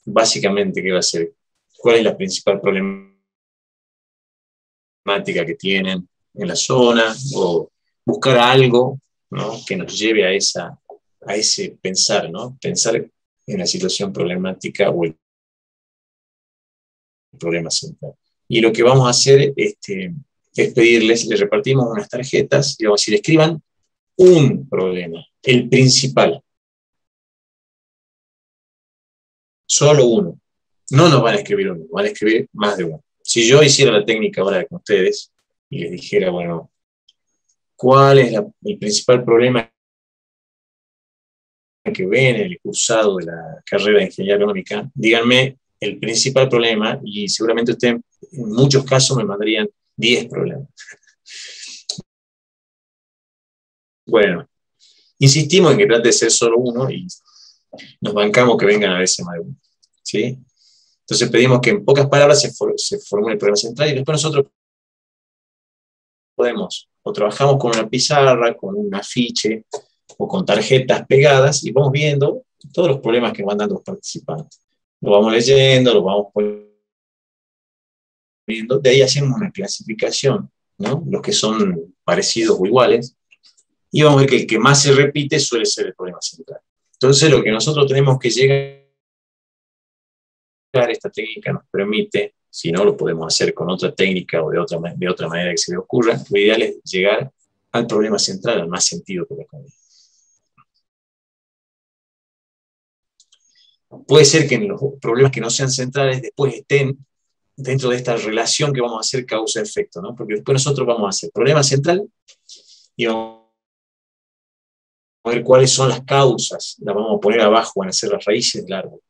básicamente, ¿qué va a ser? ¿Cuál es la principal problemática que tienen en la zona? O buscar algo, ¿no?, que nos lleve a ese pensar, ¿no? Pensar en la situación problemática o el problema central. Y lo que vamos a hacer es pedirles, les repartimos unas tarjetas y vamos a decir, escriban un problema, el principal. Solo uno. No nos van a escribir uno, van a escribir más de uno. Si yo hiciera la técnica ahora con ustedes, y les dijera, bueno, ¿cuál es el principal problema que ven en el cursado de la carrera de Ingeniería Agronómica? Díganme el principal problema y seguramente ustedes en muchos casos me mandarían 10 problemas. Bueno, insistimos en que trate de ser solo uno y nos bancamos que vengan a veces más de uno, ¿sí? Entonces pedimos que en pocas palabras se formule el problema central y después nosotros podemos, o trabajamos con una pizarra, con un afiche, o con tarjetas pegadas, y vamos viendo todos los problemas que van dando los participantes. Lo vamos leyendo, lo vamos poniendo, de ahí hacemos una clasificación, ¿no? Los que son parecidos o iguales, y vamos a ver que el que más se repite suele ser el problema central. Entonces lo que nosotros tenemos que llegar, esta técnica nos permite, si no lo podemos hacer con otra técnica o de otra manera que se le ocurra, lo ideal es llegar al problema central, al más sentido que le conviene. Puede ser que en los problemas que no sean centrales después estén dentro de esta relación que vamos a hacer causa-efecto, ¿no? Porque después nosotros vamos a hacer problema central y vamos a ver cuáles son las causas, las vamos a poner abajo, van a ser las raíces del árbol.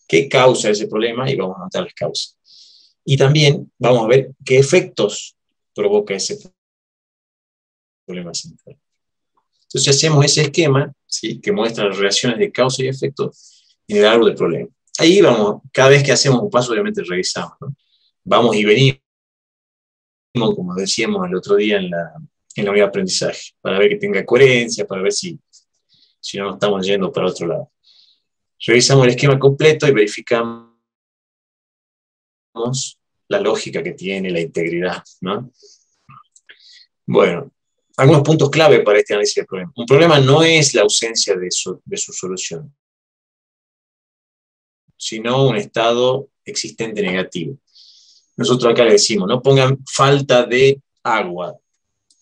¿Qué causa ese problema? Y vamos a anotar las causas. Y también vamos a ver qué efectos provoca ese problema central. Entonces hacemos ese esquema, ¿sí?, que muestra las relaciones de causa y efecto en el árbol del problema. Ahí vamos, cada vez que hacemos un paso, obviamente revisamos, ¿no? Vamos y venimos, como decíamos el otro día en la unidad de aprendizaje, para ver que tenga coherencia, para ver si no nos estamos yendo para otro lado. Revisamos el esquema completo y verificamos la lógica que tiene, la integridad, ¿no? Bueno, algunos puntos clave para este análisis del problema. Un problema no es la ausencia de su solución, sino un estado existente negativo. Nosotros acá le decimos, no pongan falta de agua.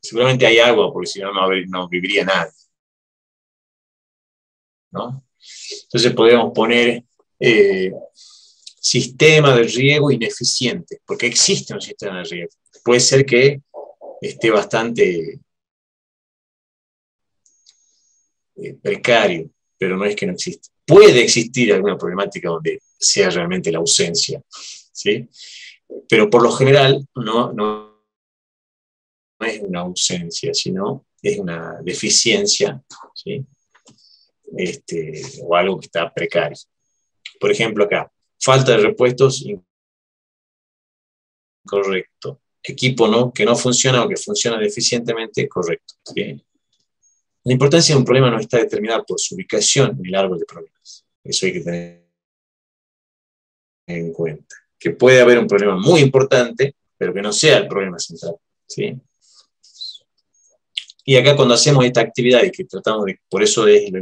Seguramente hay agua, porque si no, no viviría nadie, ¿no? Entonces podemos poner sistema de riego ineficiente, porque existe un sistema de riego. Puede ser que esté bastante precario, pero no es que no exista. Puede existir alguna problemática donde sea realmente la ausencia, ¿sí? Pero por lo general no es una ausencia, sino es una deficiencia, ¿sí? O algo que está precario. Por ejemplo, acá, falta de repuestos incorrecto. Equipo que no funciona o que funciona deficientemente, correcto, ¿sí? La importancia de un problema no está determinada por su ubicación en el árbol de problemas. Eso hay que tener en cuenta. Que puede haber un problema muy importante, pero que no sea el problema central, ¿sí? Y acá cuando hacemos esta actividad y que tratamos de, por eso es lo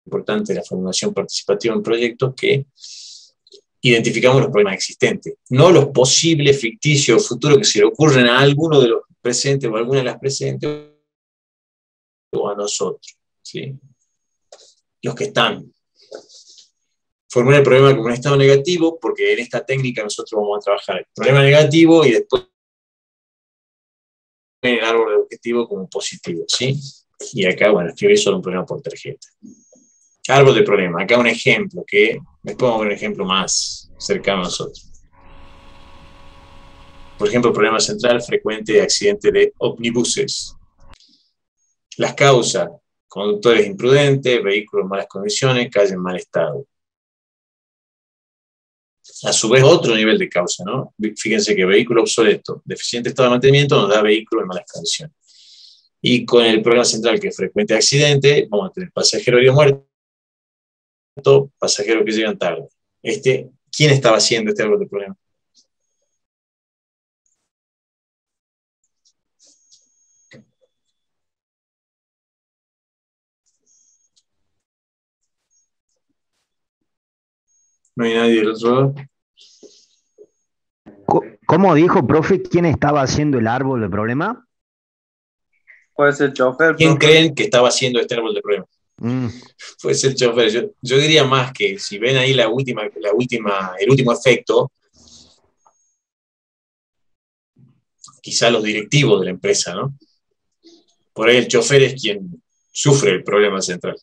importante de la formulación participativa en proyectos, que identificamos los problemas existentes, no los posibles, ficticios, futuros que se le ocurren a alguno de los presentes o a alguna de las presentes o a nosotros, ¿sí? Los que están. Formula el problema como un estado negativo, porque en esta técnica nosotros vamos a trabajar el problema negativo y después en el árbol de objetivo como positivo, ¿sí? Y acá, bueno, escribir solo un problema por tarjeta. Árbol de problema. Acá un ejemplo, que después vamos a ver un ejemplo más cercano a nosotros. Por ejemplo, problema central frecuente de accidente de ómnibuses. Las causas: conductores imprudentes, vehículos en malas condiciones, calle en mal estado. A su vez, otro nivel de causa, ¿no? Fíjense que vehículo obsoleto, deficiente estado de mantenimiento, nos da vehículo en malas condiciones. Y con el problema central, que es frecuente accidente, vamos a tener pasajero herido muerto, pasajeros que llegan tarde. ¿Quién estaba haciendo este árbol de problema? ¿No hay nadie del otro lado? ¿Cómo dijo, profe, quién estaba haciendo el árbol de problema? Puede ser el chofer. ¿Quién profe. creen que estaba haciendo este árbol de problema? Puede ser el chofer. Yo diría más que si ven ahí el último efecto, quizá los directivos de la empresa, ¿no? Por ahí el chofer es quien sufre el problema central.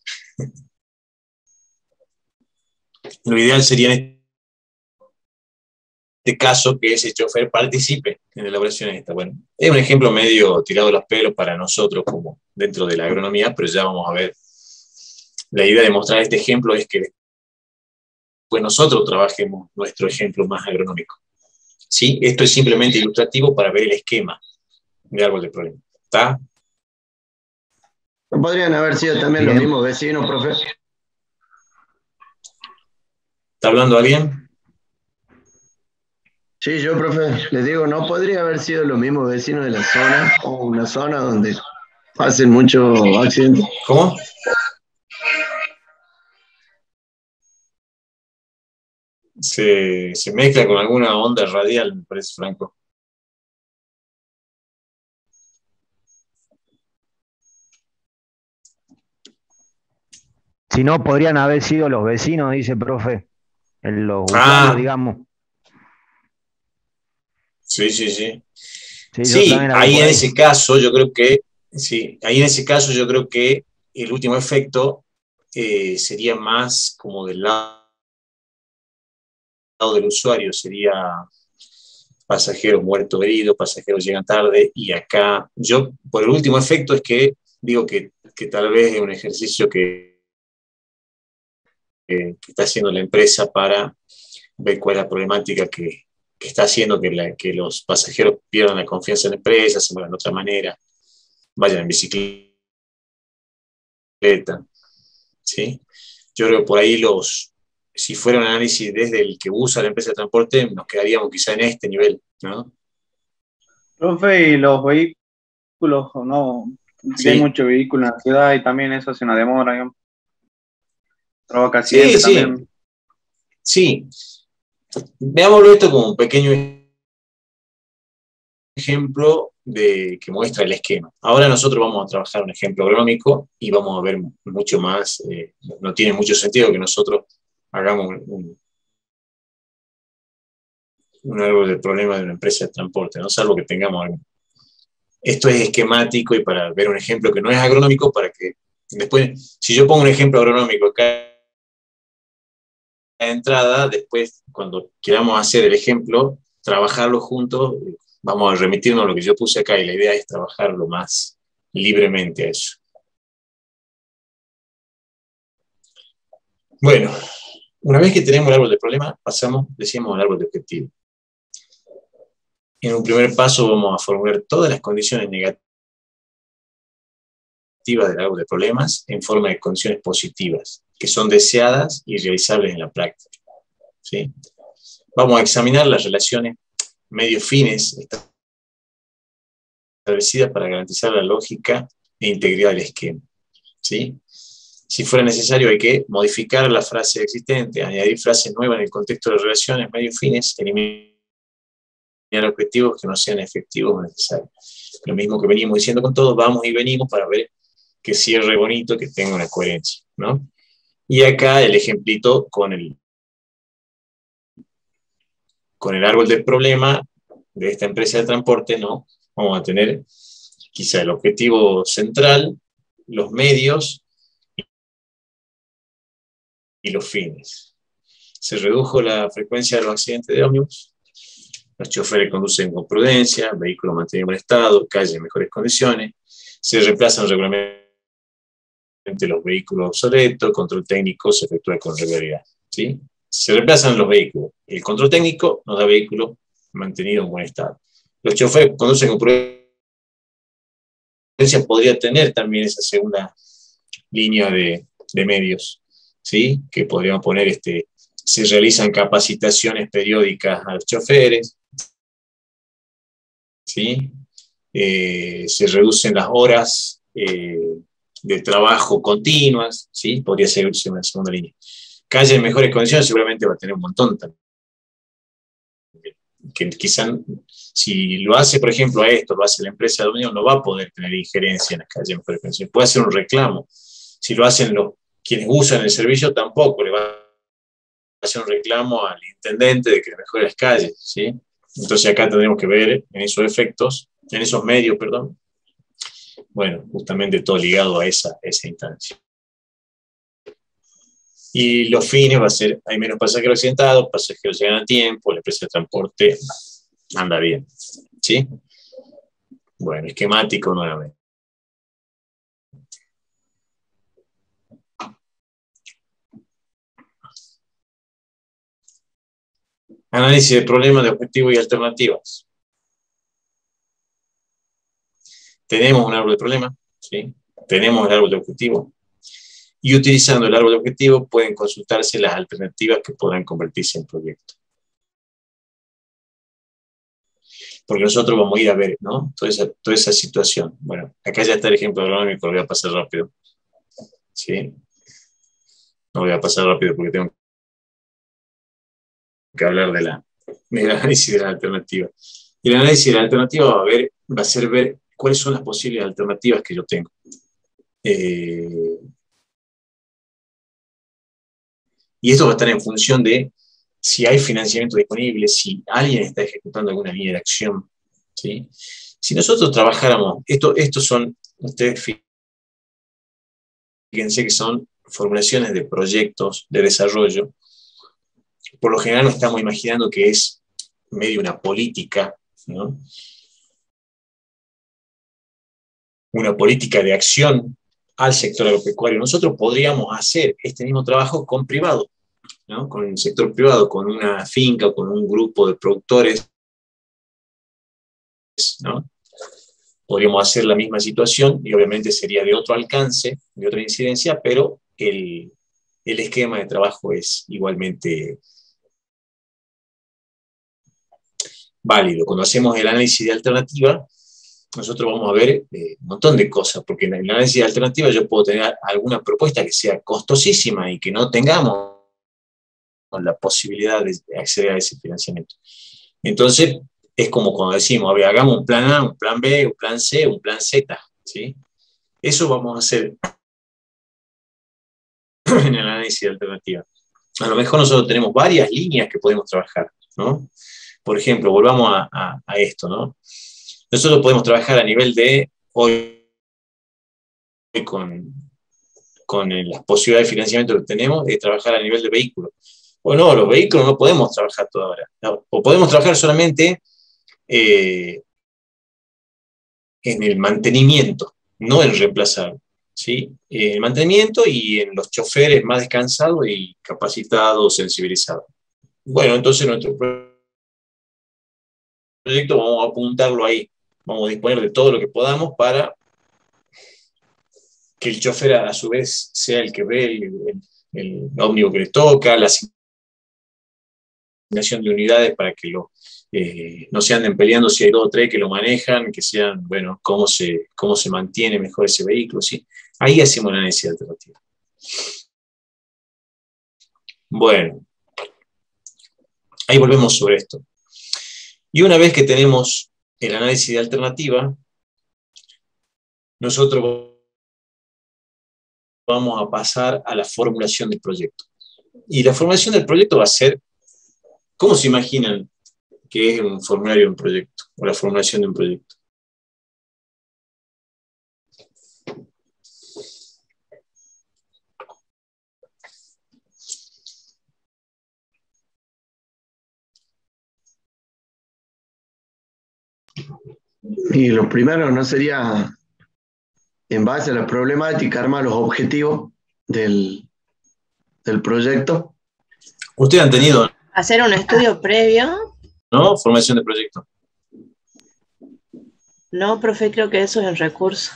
Lo ideal sería en este caso que ese chofer participe en la elaboración de esta. Bueno, es un ejemplo medio tirado de los pelos para nosotros como dentro de la agronomía, pero ya vamos a ver. La idea de mostrar este ejemplo es que pues nosotros trabajemos nuestro ejemplo más agronómico. ¿Sí? Esto es simplemente ilustrativo para ver el esquema de árbol de problema. ¿Está? ¿No podrían haber sido también los mismos vecinos, profe? ¿Está hablando alguien? Sí, yo, profe, les digo, ¿no podría haber sido los mismos vecinos de la zona o una zona donde pasen muchos accidentes? ¿Cómo? Se mezcla con alguna onda radial, me parece, Franco. Si no, podrían haber sido los vecinos, dice profe, los usuarios, digamos. Sí, sí, sí. Sí, Sí, ahí en ese caso yo creo que, sí, ahí en ese caso yo creo que el último efecto sería más como del lado del usuario, sería pasajeros muertos, heridos, pasajeros llegan tarde, y acá yo, por el último efecto es que digo que tal vez es un ejercicio que está haciendo la empresa para ver cuál es la problemática que está haciendo que los pasajeros pierdan la confianza en la empresa, se muevan de otra manera, vayan en bicicleta, ¿sí? Yo creo que por ahí si fuera un análisis desde el que usa la empresa de transporte, nos quedaríamos quizá en este nivel, ¿no? Profe, y los vehículos, no, Sí. hay muchos vehículos en la ciudad y también eso hace una demora, digamos. Provoca Sí, accidentes sí. también. Sí. Veámoslo esto como un pequeño ejemplo que muestra el esquema. Ahora nosotros vamos a trabajar un ejemplo agronómico y vamos a ver mucho más. No tiene mucho sentido que nosotros hagamos un árbol de problema de una empresa de transporte, ¿no? Salvo que tengamos algo. Esto es esquemático y para ver un ejemplo que no es agronómico, para que después, si yo pongo un ejemplo agronómico acá de entrada, después cuando queramos hacer el ejemplo, trabajarlo juntos, vamos a remitirnos a lo que yo puse acá y la idea es trabajarlo más libremente a eso. Bueno, una vez que tenemos el árbol de problema, decíamos al árbol de objetivo. En un primer paso vamos a formular todas las condiciones negativas del árbol de problemas en forma de condiciones positivas, que son deseadas y realizables en la práctica. ¿Sí? Vamos a examinar las relaciones medio-fines establecidas para garantizar la lógica e integridad del esquema. ¿Sí? Si fuera necesario, hay que modificar la frase existente, añadir frases nuevas en el contexto de relaciones medio-fines, eliminar objetivos que no sean efectivos o necesarios. Lo mismo que venimos diciendo con todo, vamos y venimos para ver que cierre bonito, que tenga una coherencia, ¿no? Y acá el ejemplito con el árbol del problema de esta empresa de transporte, ¿no? Vamos a tener quizá el objetivo central, los medios y los fines. Se redujo la frecuencia de los accidentes de ómnibus, los choferes conducen con prudencia, vehículos mantenidos en buen estado, calles en mejores condiciones, se reemplazan regularmente los vehículos obsoletos, control técnico se efectúa con regularidad, ¿sí? Se reemplazan los vehículos. El control técnico nos da vehículos mantenidos en buen estado. Los choferes conducen con prudencia, podría tener también esa segunda línea de medios, ¿sí? Que podríamos poner, se realizan capacitaciones periódicas a los choferes, ¿sí? Se reducen las horas de trabajo continuas, ¿sí? Podría ser una segunda línea. Calle en mejores condiciones seguramente va a tener un montón también. Que quizá si lo hace, por ejemplo, lo hace la empresa de dominio, no va a poder tener injerencia en las calles en mejores condiciones. Puede hacer un reclamo. Si lo hacen quienes usan el servicio, tampoco le va a hacer un reclamo al intendente de que mejore las calles, ¿sí? Entonces acá tendremos que ver en esos efectos, en esos medios, perdón, bueno, justamente todo ligado a esa instancia. Y los fines va a ser, hay menos pasajeros accidentados, pasajeros llegan a tiempo, la empresa de transporte anda bien, ¿sí? Bueno, esquemático nuevamente. Análisis de problemas, de objetivos y alternativas. Tenemos un árbol de problemas, ¿sí? Tenemos el árbol de objetivos. Y utilizando el árbol de objetivos pueden consultarse las alternativas que podrán convertirse en proyectos. Porque nosotros vamos a ir a ver, ¿no? Toda esa situación. Bueno, acá ya está el ejemplo agronómico, lo voy a pasar rápido. ¿Sí? No voy a pasar rápido porque tengo que hablar del análisis de la alternativa. Y el análisis de la alternativa va a ser ver cuáles son las posibles alternativas que yo tengo. Y esto va a estar en función de si hay financiamiento disponible, si alguien está ejecutando alguna línea de acción, ¿sí? Si nosotros trabajáramos, estos son, ustedes fíjense que son formulaciones de proyectos de desarrollo. Por lo general nos estamos imaginando que es medio una política, ¿no? Una política de acción al sector agropecuario. Nosotros podríamos hacer este mismo trabajo con privado, ¿no? Con el sector privado, con una finca, con un grupo de productores, ¿no? Podríamos hacer la misma situación y obviamente sería de otro alcance, de otra incidencia, pero el esquema de trabajo es igualmente válido. Cuando hacemos el análisis de alternativa, nosotros vamos a ver un montón de cosas, porque en el análisis de alternativa yo puedo tener alguna propuesta que sea costosísima y que no tengamos la posibilidad de acceder a ese financiamiento. Entonces, es como cuando decimos, a ver, hagamos un plan A, un plan B, un plan C, un plan Z, ¿sí? Eso vamos a hacer en el análisis de alternativa. A lo mejor nosotros tenemos varias líneas que podemos trabajar, ¿no? Por ejemplo, volvamos a esto, ¿no? Nosotros podemos trabajar a nivel de, hoy con las posibilidades de financiamiento que tenemos, de trabajar a nivel de vehículos. O no, los vehículos no podemos trabajar todavía, ¿no? O podemos trabajar solamente en el mantenimiento, no en reemplazar, ¿sí? En el mantenimiento y en los choferes más descansados y capacitados, sensibilizados. Bueno, entonces nuestro proyecto vamos a apuntarlo ahí, vamos a disponer de todo lo que podamos para que el chofer a su vez sea el que ve el ómnibus que le toca, la asignación de unidades para que no se anden peleando si hay 2 o 3 que lo manejan, que sean, bueno, cómo se mantiene mejor ese vehículo, ¿sí? Ahí hacemos la análisis alternativa. Bueno, ahí volvemos sobre esto. Y una vez que tenemos el análisis de alternativa, nosotros vamos a pasar a la formulación del proyecto. Y la formulación del proyecto va a ser, ¿cómo se imaginan que es un formulario de un proyecto, o la formulación de un proyecto? Y lo primero no sería, en base a la problemática, armar los objetivos del proyecto. Ustedes han tenido, Hacer un estudio previo. ¿no? Formación de proyecto. No, profe, creo que eso es el recurso.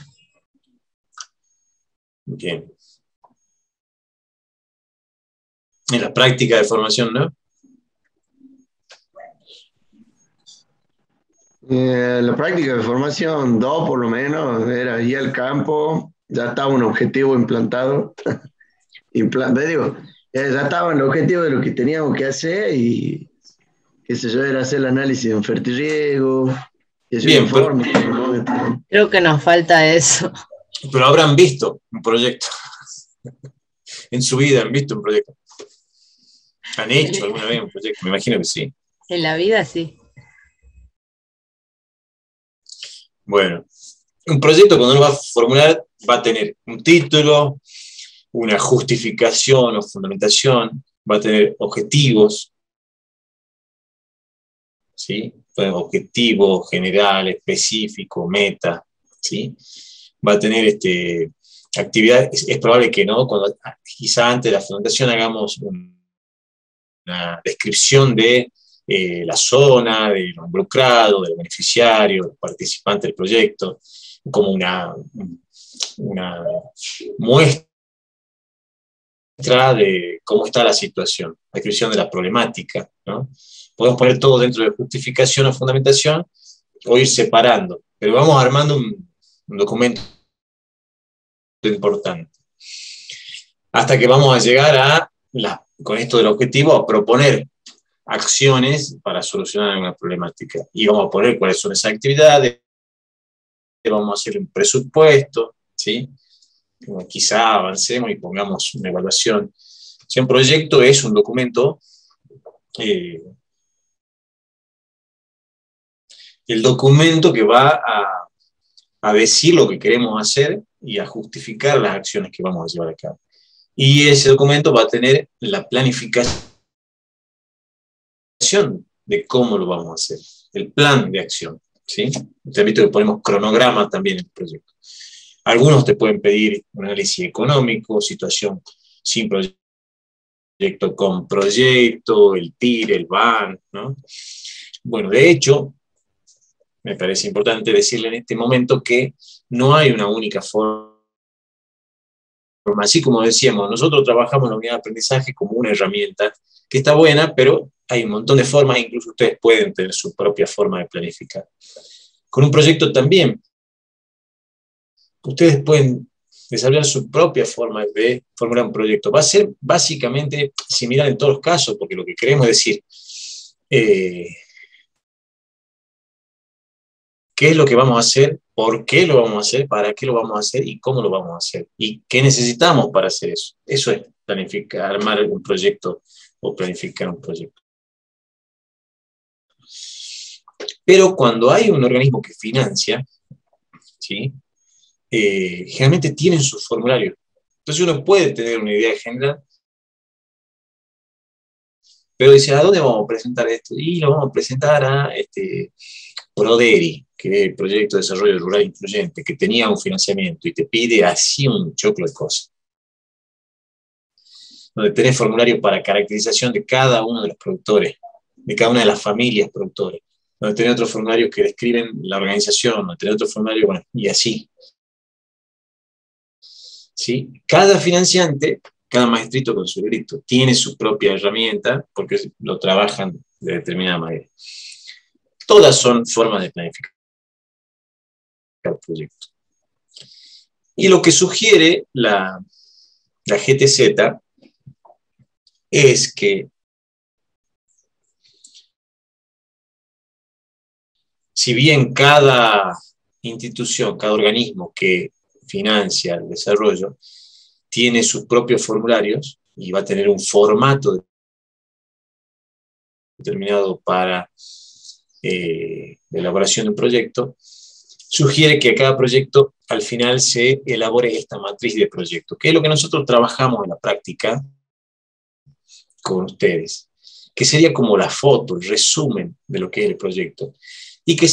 Bien. En la práctica de formación, ¿no? La práctica de formación 2 por lo menos, era ir al campo, ya estaba un objetivo implantado. Ya estaba el objetivo de lo que teníamos que hacer y qué sé yo, era hacer el análisis de un fertirriego, y ese Bien, informe, Creo que nos falta eso. pero habrán visto un proyecto. En su vida han visto un proyecto. ¿Han hecho alguna vez un proyecto? Me imagino que sí. En la vida sí. Bueno, un proyecto cuando uno va a formular va a tener un título, una justificación o fundamentación, va a tener objetivos, ¿sí? Objetivo general, específico, meta, ¿sí? Va a tener actividad, es probable que no, cuando quizá antes de la fundamentación hagamos una descripción de la zona, de los involucrados, del beneficiario, del participante del proyecto, como una muestra de cómo está la situación, la descripción de la problemática, ¿no? Podemos poner todo dentro de justificación o fundamentación o ir separando, pero vamos armando un documento importante. Hasta que vamos a llegar con esto del objetivo, a proponer acciones para solucionar una problemática. Y vamos a poner cuáles son esas actividades, vamos a hacer un presupuesto, ¿sí? Quizá avancemos y pongamos una evaluación. Si un proyecto es un documento, el documento que va a decir lo que queremos hacer y a justificar las acciones que vamos a llevar a cabo. Y ese documento va a tener la planificación de cómo lo vamos a hacer, el plan de acción, ¿sí? Te invito que ponemos cronograma también en el proyecto. Algunos te pueden pedir un análisis económico, situación sin proyecto con proyecto, el TIR, el BAN, ¿no? Bueno, de hecho, me parece importante decirle en este momento que no hay una única forma. Así como decíamos, nosotros trabajamos en la unidad de aprendizaje como una herramienta que está buena, pero hay un montón de formas, incluso ustedes pueden tener su propia forma de planificar. Con un proyecto también, ustedes pueden desarrollar su propia forma de formular un proyecto. Va a ser básicamente similar en todos los casos, porque lo que queremos decir, qué es lo que vamos a hacer, por qué lo vamos a hacer, para qué lo vamos a hacer y cómo lo vamos a hacer. Y qué necesitamos para hacer eso. Eso es planificar, armar un proyecto o planificar un proyecto. Pero cuando hay un organismo que financia, ¿sí? Generalmente tienen sus formularios. Entonces uno puede tener una idea general, pero dice, ¿a dónde vamos a presentar esto? Y lo vamos a presentar a Proderi, que es el Proyecto de Desarrollo Rural Incluyente, que tenía un financiamiento y te pide así un choclo de cosas. Donde tenés formularios para caracterización de cada uno de los productores, de cada una de las familias productores. Donde tenés otros formularios que describen la organización, donde tenés otros formularios, bueno, y así. ¿Sí? Cada financiante, cada maestrito con su librito, tiene su propia herramienta porque lo trabajan de determinada manera. Todas son formas de planificar el proyecto. Y lo que sugiere la GTZ es que si bien cada institución, cada organismo que financia el desarrollo, tiene sus propios formularios y va a tener un formato determinado para la elaboración de un proyecto, sugiere que a cada proyecto al final se elabore esta matriz de proyecto, que es lo que nosotros trabajamos en la práctica con ustedes, que sería como la foto, el resumen de lo que es el proyecto, y que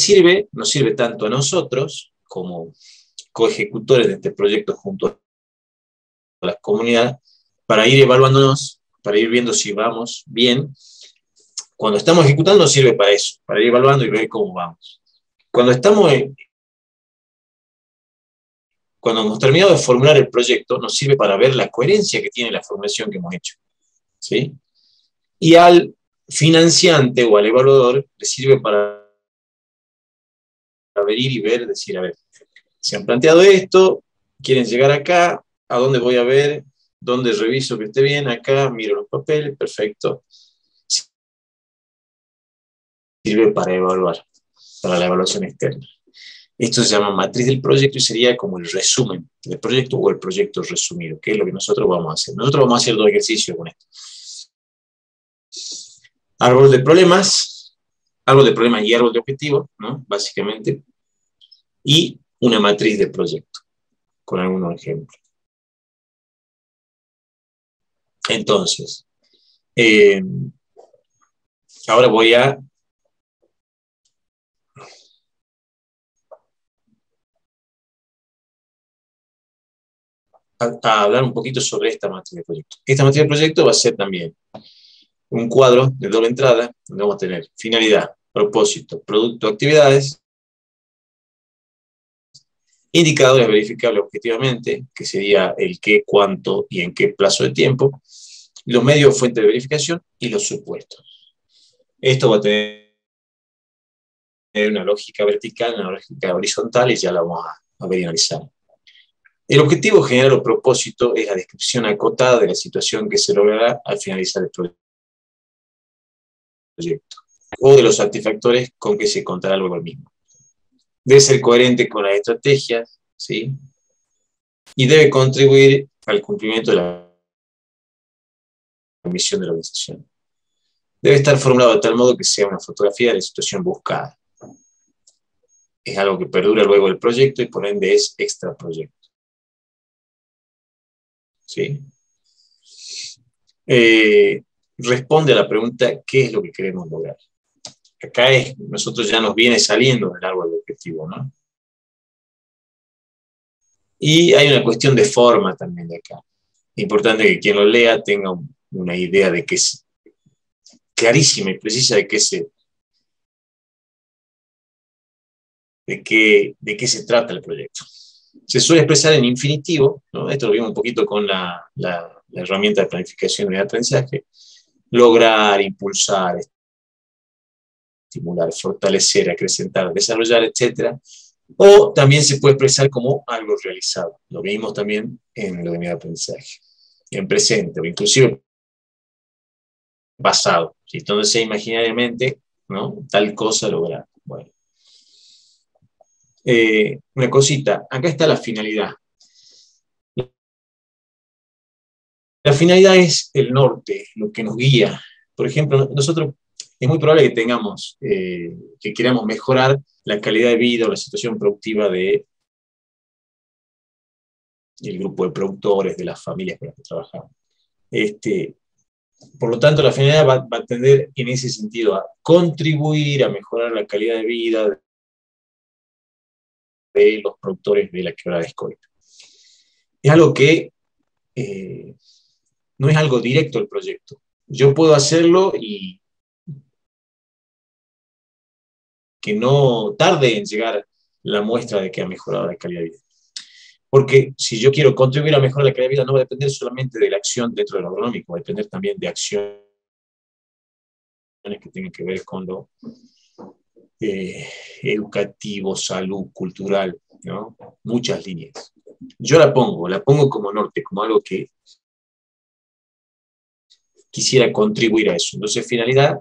nos sirve tanto a nosotros como coejecutores de este proyecto junto a la comunidad, para ir evaluándonos, para ir viendo si vamos bien. Cuando estamos ejecutando nos sirve para eso, para ir evaluando y ver cómo vamos. Cuando hemos terminado de formular el proyecto, nos sirve para ver la coherencia que tiene la formulación que hemos hecho, ¿sí? Y al financiante o al evaluador le sirve para venir y ver, decir, a ver, se han planteado esto, quieren llegar acá, ¿a dónde voy a ver? ¿Dónde reviso que esté bien? Acá, miro los papeles, perfecto. Sirve para evaluar, para la evaluación externa. Esto se llama matriz del proyecto y sería como el resumen del proyecto o el proyecto resumido, que es lo que nosotros vamos a hacer. Nosotros vamos a hacer dos ejercicios con esto. Árbol de problemas y árbol de objetivos, ¿no? Básicamente. y una matriz de proyecto, con algunos ejemplos. Entonces, ahora voy a hablar un poquito sobre esta matriz de proyecto. Esta matriz de proyecto va a ser también un cuadro de doble entrada, donde vamos a tener finalidad, propósito, producto, actividades, indicadores verificables objetivamente, que sería el qué, cuánto y en qué plazo de tiempo, los medios fuente de verificación y los supuestos. Esto va a tener una lógica vertical, una lógica horizontal, y ya la vamos a ver y analizar. El objetivo general o propósito es la descripción acotada de la situación que se logrará al finalizar el proyecto, o de los satisfactores con que se contará luego el mismo. Debe ser coherente con las estrategias, ¿sí? Y debe contribuir al cumplimiento de la misión de la organización. Debe estar formulado de tal modo que sea una fotografía de la situación buscada. Es algo que perdura luego del proyecto y por ende es extraproyecto. ¿Sí? Responde a la pregunta, ¿qué es lo que queremos lograr? Acá nosotros ya nos viene saliendo del árbol de objetivo, ¿no? Y hay una cuestión de forma también de acá. Importante que quien lo lea tenga una idea de qué es clarísima y precisa de qué se trata el proyecto. Se suele expresar en infinitivo, ¿no? Esto lo vimos un poquito con la herramienta de planificación de aprendizaje: lograr, impulsar, estimular, fortalecer, acrecentar, desarrollar, etc. O también se puede expresar como algo realizado. Lo vimos también en lo de mi aprendizaje, en presente o inclusive pasado. ¿Sí? Entonces, imaginariamente, ¿no? Tal cosa lograr. Bueno. Una cosita, acá está la finalidad. La finalidad es el norte, lo que nos guía. Por ejemplo, nosotros es muy probable que tengamos, que queramos mejorar la calidad de vida o la situación productiva del grupo de productores, de las familias con las que trabajamos. Por lo tanto, la finalidad va a tender en ese sentido a contribuir a mejorar la calidad de vida de los productores de la Quebrada de Escoipa. Es algo que no es algo directo al proyecto. Yo puedo hacerlo y que no tarde en llegar la muestra de que ha mejorado la calidad de vida. Porque si yo quiero contribuir a mejorar la calidad de vida, no va a depender solamente de la acción dentro de lo agronómico, va a depender también de acciones que tengan que ver con lo educativo, salud, cultural, ¿no? Muchas líneas. Yo la pongo como norte, como algo que quisiera contribuir a eso. Entonces, finalidad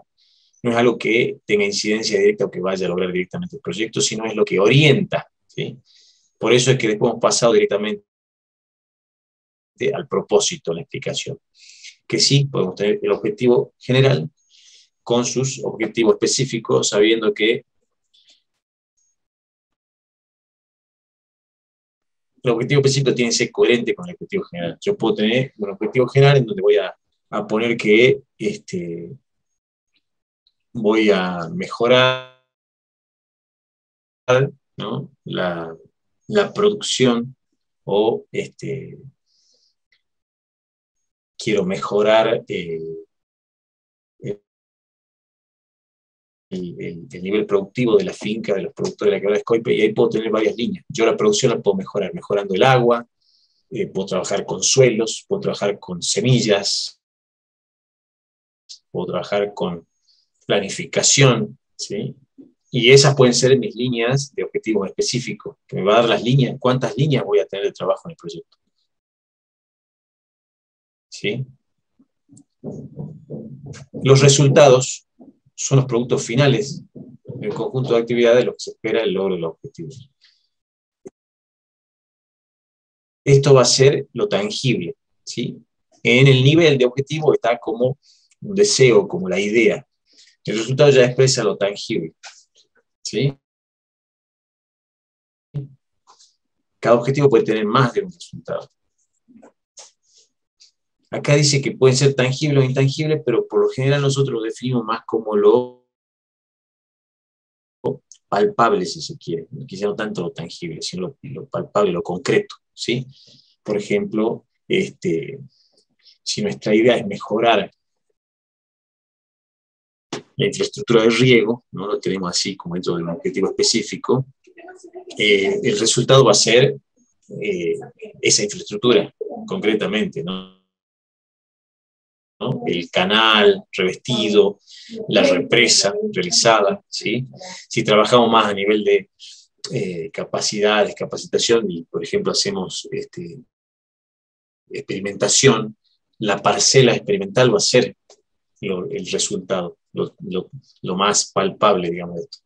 no es algo que tenga incidencia directa o que vaya a lograr directamente el proyecto, sino es lo que orienta, ¿sí? Por eso es que después hemos pasado directamente al propósito, la explicación. Que sí, podemos tener el objetivo general con sus objetivos específicos, sabiendo que el objetivo específico tiene que ser coherente con el objetivo general. Yo puedo tener un objetivo general en donde voy a poner que voy a mejorar, ¿no? la producción, o quiero mejorar el nivel productivo de la finca de los productores de la Quebrada de Escoipa, y ahí puedo tener varias líneas. Yo la producción la puedo mejorar mejorando el agua, puedo trabajar con suelos, puedo trabajar con semillas, puedo trabajar con planificación, ¿sí? Y esas pueden ser mis líneas de objetivos específicos, que me va a dar las líneas, cuántas líneas voy a tener de trabajo en el proyecto. ¿Sí? Los resultados son los productos finales del conjunto de actividades de lo que se espera el logro de los objetivos. Esto va a ser lo tangible, ¿sí? En el nivel de objetivo está como un deseo, como la idea. El resultado ya expresa lo tangible, ¿sí? cada objetivo puede tener más de un resultado. Acá dice que pueden ser tangibles o intangibles, pero por lo general nosotros lo definimos más como lo palpable, si se quiere. Quizá no tanto lo tangible, sino lo palpable, lo concreto, ¿sí? Por ejemplo, si nuestra idea es mejorar la infraestructura de riego, ¿no? Lo tenemos así como dentro de un objetivo específico, el resultado va a ser esa infraestructura, concretamente, ¿no? El canal revestido, la represa realizada, ¿sí? Si trabajamos más a nivel de capacidades, capacitación, y por ejemplo hacemos experimentación, la parcela experimental va a ser el resultado, lo más palpable, digamos, de esto.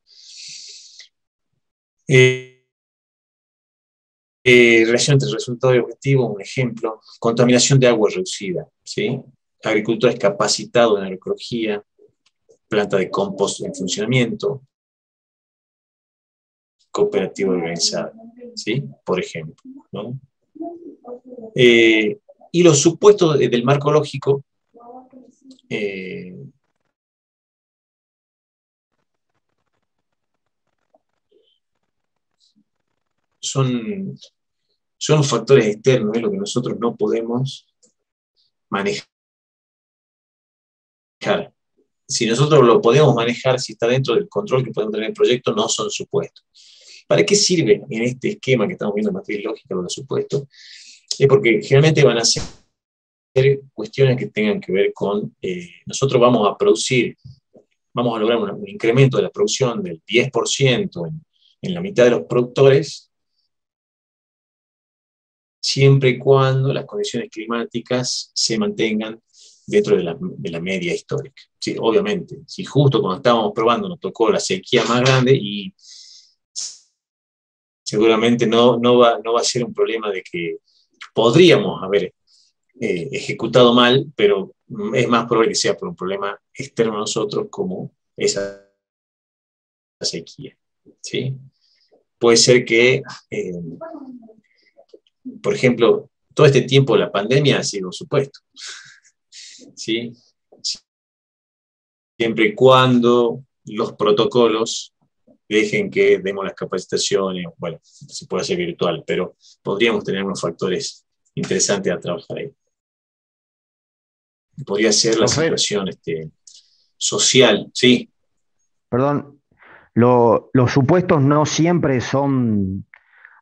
Relación entre resultado y objetivo, un ejemplo, contaminación de agua reducida, ¿sí? Agricultores capacitados en agroecología, planta de compost en funcionamiento, cooperativa organizada, ¿sí? Por ejemplo, ¿no? Y los supuestos del marco lógico son factores externos, lo que nosotros no podemos manejar. Si nosotros lo podemos manejar, si está dentro del control que podemos tener en el proyecto, no son supuestos. ¿Para qué sirve en este esquema que estamos viendo en matriz lógica los supuestos? Es porque generalmente van a ser cuestiones que tengan que ver con, nosotros vamos a producir, vamos a lograr un incremento de la producción del 10% en la mitad de los productores, siempre y cuando las condiciones climáticas se mantengan dentro de la media histórica. Sí, obviamente, si justo cuando estábamos probando nos tocó la sequía más grande, y seguramente no va a ser un problema de que podríamos haber ejecutado mal, pero es más probable que sea por un problema externo a nosotros, como esa sequía, ¿sí? Puede ser que, por ejemplo, todo este tiempo de la pandemia ha sido supuesto, ¿sí? Siempre y cuando los protocolos dejen que demos las capacitaciones, bueno, se puede hacer virtual, pero podríamos tener unos factores interesantes a trabajar ahí. Podría ser la situación social, ¿sí? Perdón, los supuestos no siempre son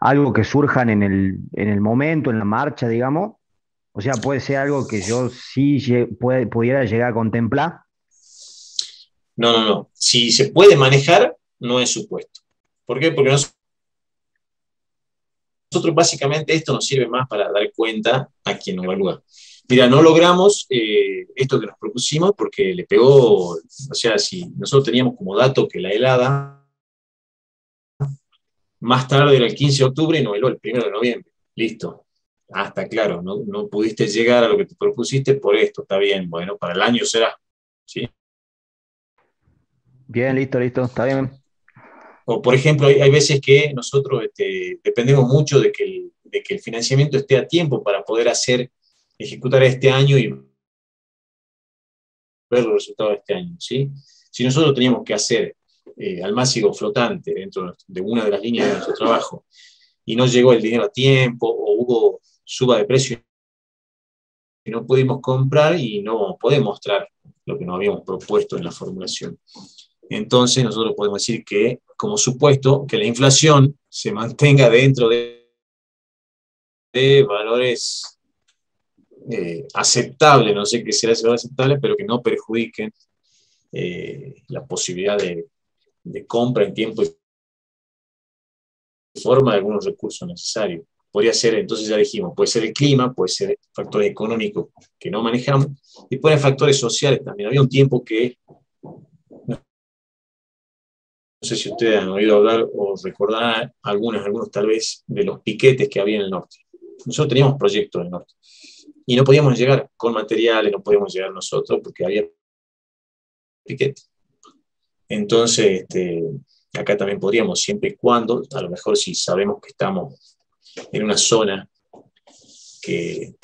algo que surjan en el momento, en la marcha, digamos. O sea, puede ser algo que yo sí pudiera llegar a contemplar. No. Si se puede manejar, no es supuesto. ¿Por qué? Porque nosotros básicamente esto nos sirve más para dar cuenta a quien nos evalúa. Mira, no logramos esto que nos propusimos porque le pegó, o sea, si nosotros teníamos como dato que la helada más tarde era el 15 de octubre y nos heló el 1 de noviembre. Listo. Ah, está claro, no pudiste llegar a lo que te propusiste por esto, está bien, bueno, para el año será, ¿sí? Bien, listo, está bien. O, por ejemplo, hay veces que nosotros dependemos mucho de que el financiamiento esté a tiempo para poder ejecutar este año y ver los resultados de este año, ¿sí? Si nosotros teníamos que hacer almácigo flotante dentro de una de las líneas de nuestro trabajo y no llegó el dinero a tiempo, o hubo suba de precio y no pudimos comprar, y no podemos mostrar lo que nos habíamos propuesto en la formulación. Entonces nosotros podemos decir que, como supuesto, que la inflación se mantenga dentro de valores aceptables, no sé qué será ese valor aceptable, pero que no perjudiquen la posibilidad de compra en tiempo y forma de algunos recursos necesarios. Podría ser, entonces ya dijimos, puede ser el clima, puede ser factores económicos que no manejamos, y pueden ser factores sociales también. Había un tiempo que, no sé si ustedes han oído hablar o recordar algunos tal vez, de los piquetes que había en el norte. Nosotros teníamos proyectos en el norte, y no podíamos llegar con materiales, no podíamos llegar nosotros porque había piquete. Entonces, acá también podríamos, siempre y cuando, a lo mejor si sabemos que estamos en una zona que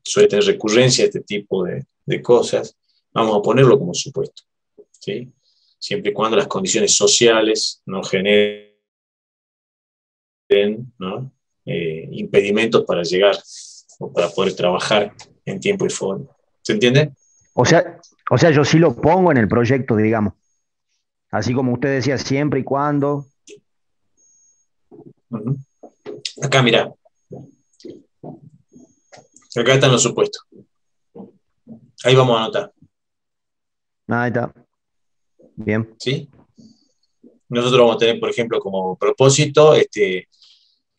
suele tener recurrencia a este tipo de cosas, vamos a ponerlo como supuesto, ¿sí? Siempre y cuando las condiciones sociales no generen, ¿no? Impedimentos para llegar o para poder trabajar en tiempo y forma. ¿Se entiende? O sea, yo sí lo pongo en el proyecto, digamos. Así como usted decía, siempre y cuando. Uh-huh. Acá, mira. Acá están los supuestos. Ahí vamos a anotar. Ahí está. Bien. ¿Sí? Nosotros vamos a tener, por ejemplo, como propósito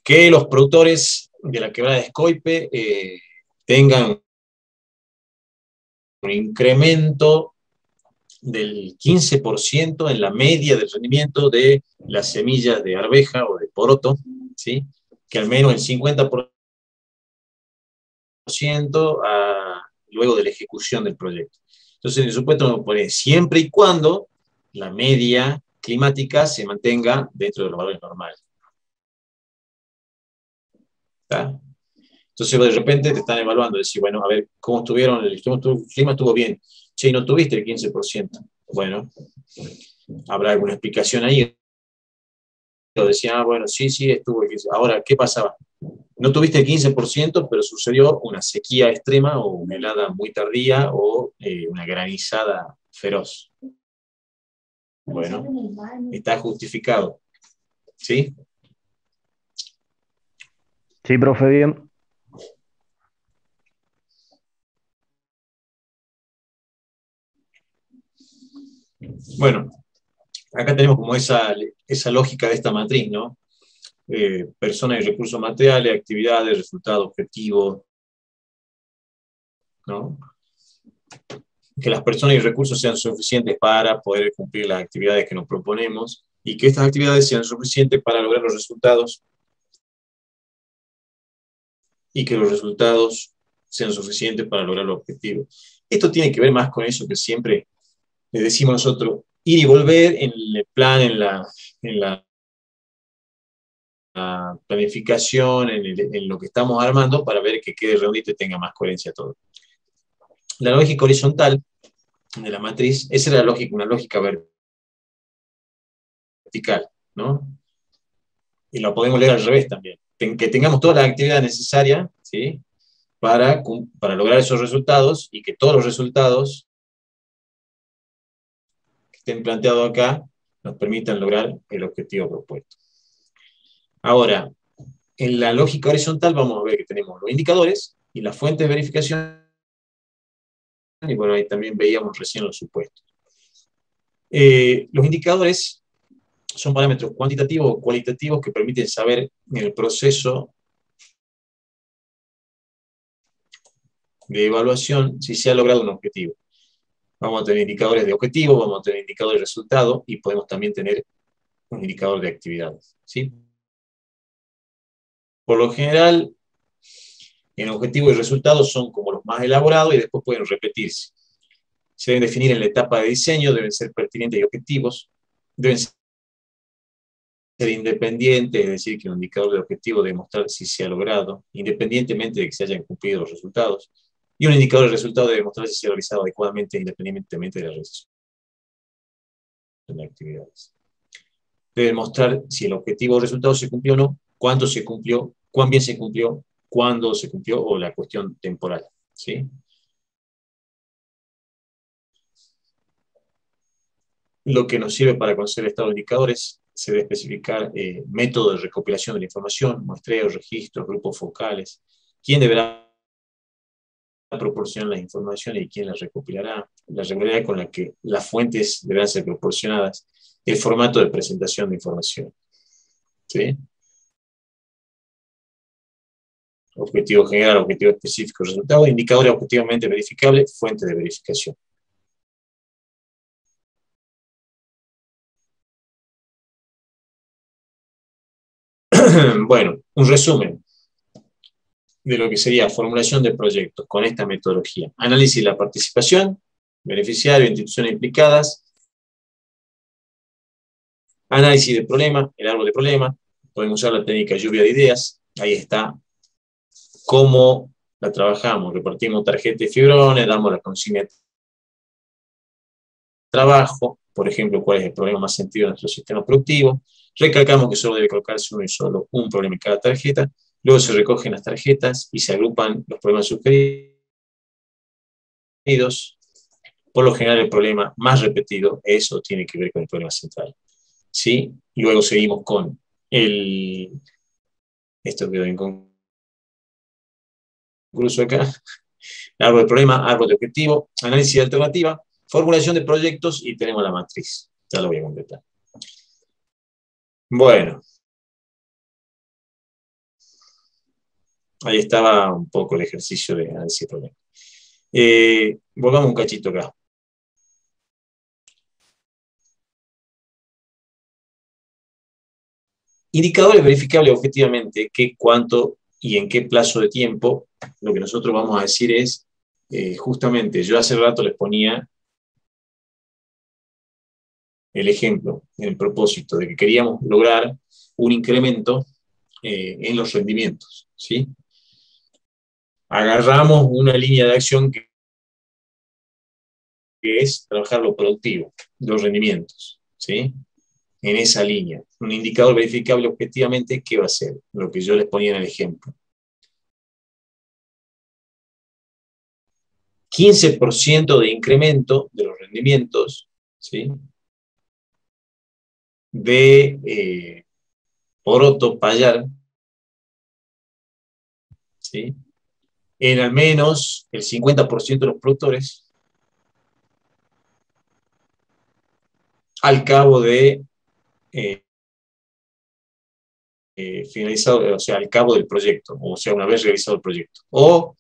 que los productores de la quebrada de Escoipe tengan un incremento del 15% en la media del rendimiento de las semillas de arveja o de poroto, ¿sí? Que al menos el 50% luego de la ejecución del proyecto. Entonces, en el supuesto nos pone siempre y cuando la media climática se mantenga dentro de los valores normales. ¿Está? Entonces, de repente te están evaluando, decir, bueno, a ver, ¿cómo estuvieron? El clima estuvo bien. Che, no tuviste el 15%. Bueno, habrá alguna explicación ahí. Lo decía, bueno, sí, estuvo el 15%. Ahora, ¿qué pasaba? No tuviste el 15%, pero sucedió una sequía extrema o una helada muy tardía o una granizada feroz. Bueno, está justificado. ¿Sí? Sí, profe, bien. Bueno, acá tenemos como esa lógica de esta matriz, ¿no? Personas y recursos materiales, actividades, resultados, objetivos, ¿no? Que las personas y recursos sean suficientes para poder cumplir las actividades que nos proponemos y que estas actividades sean suficientes para lograr los resultados y que los resultados sean suficientes para lograr los objetivos. Esto tiene que ver más con eso que siempre le decimos nosotros, ir y volver en el plan, en la planificación, en lo que estamos armando para ver que quede redondito y tenga más coherencia todo. La lógica horizontal de la matriz, esa era la lógica, una lógica vertical, ¿no? Y lo podemos leer al revés también. Que tengamos toda la actividad necesaria, ¿sí? Para lograr esos resultados y que todos los resultados que estén planteados acá nos permitan lograr el objetivo propuesto. Ahora, en la lógica horizontal vamos a ver que tenemos los indicadores y las fuentes de verificación, y bueno, ahí también veíamos recién los supuestos. Los indicadores son parámetros cuantitativos o cualitativos que permiten saber en el proceso de evaluación si se ha logrado un objetivo. Vamos a tener indicadores de objetivo, vamos a tener indicadores de resultado y podemos también tener un indicador de actividades, ¿sí? Por lo general, en objetivo y resultados son como los más elaborados y después pueden repetirse. Se deben definir en la etapa de diseño, deben ser pertinentes y objetivos, deben ser independientes, es decir, que un indicador de objetivo debe mostrar si se ha logrado, independientemente de que se hayan cumplido los resultados, y un indicador de resultado debe mostrar si se ha realizado adecuadamente, independientemente de la realización de actividades. Debe mostrar si el objetivo o resultado se cumplió o no, cuánto se cumplió, cuán bien se cumplió, cuándo se cumplió o la cuestión temporal, ¿sí? Lo que nos sirve para conocer el estado de indicadores, se debe especificar método de recopilación de la información, muestreos, registros, grupos focales, quién deberá proporcionar las informaciones y quién las recopilará, la regularidad con la que las fuentes deberán ser proporcionadas, el formato de presentación de información. ¿Sí? Objetivo general, objetivo específico, resultado, indicadores objetivamente verificables, fuente de verificación. Bueno, un resumen de lo que sería formulación de proyectos con esta metodología. Análisis de la participación, beneficiario, instituciones implicadas, Análisis de problema, el árbol de problema. Podemos usar la técnica lluvia de ideas. Ahí está cómo la trabajamos. Repartimos tarjetas de fibrones, damos la consigna de trabajo. Por ejemplo, cuál es el problema más sentido de nuestro sistema productivo. Recalcamos que solo debe colocarse uno y solo un problema en cada tarjeta. Luego se recogen las tarjetas y se agrupan los problemas sugeridos. Por lo general, el problema más repetido, eso tiene que ver con el problema central. ¿Sí? Luego seguimos con esto quedó inconcluso acá. Árbol de problema, árbol de objetivo, análisis de alternativa, formulación de proyectos y tenemos la matriz. Ya lo voy a completar. Bueno. Ahí estaba un poco el ejercicio de análisis de problema. Volvamos un cachito acá. Indicadores verificables objetivamente, qué, cuánto y en qué plazo de tiempo. Lo que nosotros vamos a decir es, justamente, yo hace rato les ponía el ejemplo, el propósito de que queríamos lograr un incremento en los rendimientos, ¿sí? Agarramos una línea de acción que es trabajar lo productivo, los rendimientos, ¿sí? En esa línea. Un indicador verificable objetivamente, ¿qué va a ser? Lo que yo les ponía en el ejemplo. 15% de incremento de los rendimientos, ¿sí? De poroto, payar, ¿sí? En al menos el 50% de los productores, al cabo de finalizado, o sea, al cabo del proyecto, o sea, una vez realizado el proyecto. O,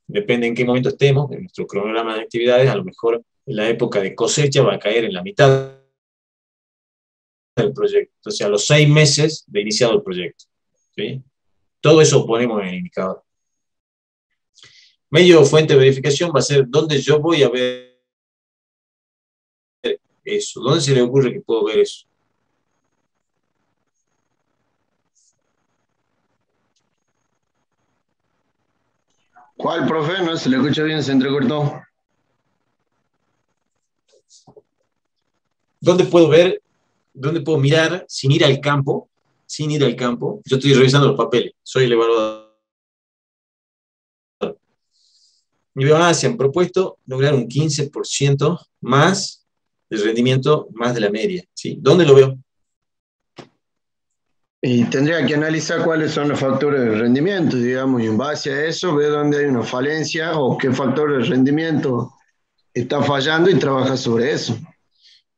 depende en qué momento estemos, en nuestro cronograma de actividades, a lo mejor en la época de cosecha va a caer en la mitad del proyecto, o sea, a los 6 meses de iniciado el proyecto, ¿sí? Todo eso ponemos en el indicador. Medio o fuente de verificación va a ser donde yo voy a ver eso. ¿Dónde se le ocurre que puedo ver eso? ¿Cuál, profe? No se le escucha bien, se entrecortó. ¿Dónde puedo ver? ¿Dónde puedo mirar sin ir al campo? Sin ir al campo. Yo estoy revisando los papeles. Soy el evaluador. Y veo, se han propuesto lograr un 15% más de rendimiento, más de la media, ¿sí? ¿Dónde lo veo? Y tendría que analizar cuáles son los factores de rendimiento, digamos, y en base a eso ver dónde hay una falencia o qué factor de rendimiento está fallando y trabajar sobre eso.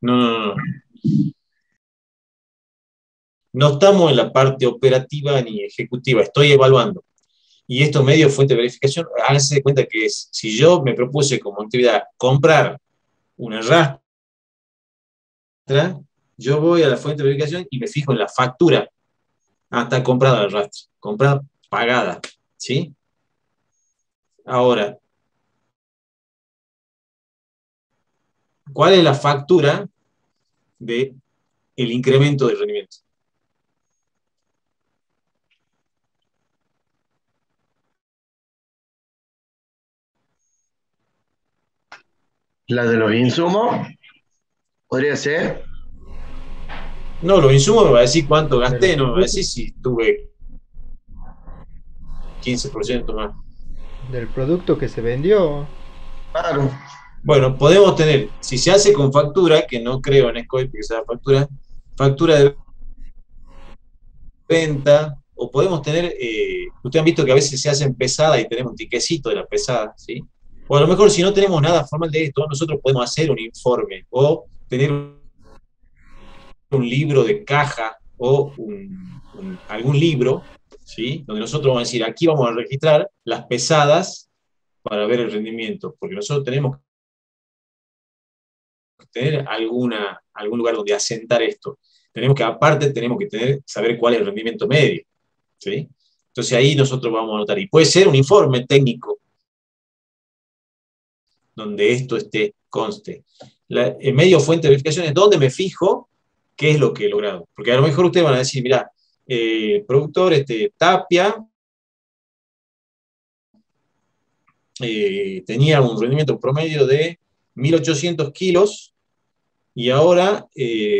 No. No estamos en la parte operativa ni ejecutiva, estoy evaluando. Y estos medios fuente de verificación, háganse de cuenta que es, si yo me propuse como actividad comprar una rastra, yo voy a la fuente de verificación y me fijo en la factura. Está comprada la rastra, comprada, pagada, ¿sí? Ahora, ¿cuál es la factura del incremento de rendimiento? La de los insumos, podría ser. No, los insumos me va a decir cuánto gasté, no me va a decir si tuve 15% más. Del producto que se vendió. Claro. Bueno, podemos tener, si se hace con factura, que no creo en Scope que sea factura de venta, o podemos tener, ustedes han visto que a veces se hacen pesadas y tenemos un tiquecito de la pesada, ¿sí? O a lo mejor si no tenemos nada formal de esto, nosotros podemos hacer un informe, o tener un libro de caja, o algún libro, ¿sí? Donde nosotros vamos a decir, aquí vamos a registrar las pesadas para ver el rendimiento, porque nosotros tenemos que tener algún lugar donde asentar esto. Aparte tenemos que saber cuál es el rendimiento medio, ¿sí? Entonces ahí nosotros vamos a anotar, y puede ser un informe técnico donde esto conste. El medio fuente de verificación es donde me fijo qué es lo que he logrado. Porque a lo mejor ustedes van a decir, mira, productor Tapia tenía un rendimiento promedio de 1.800 kilos y ahora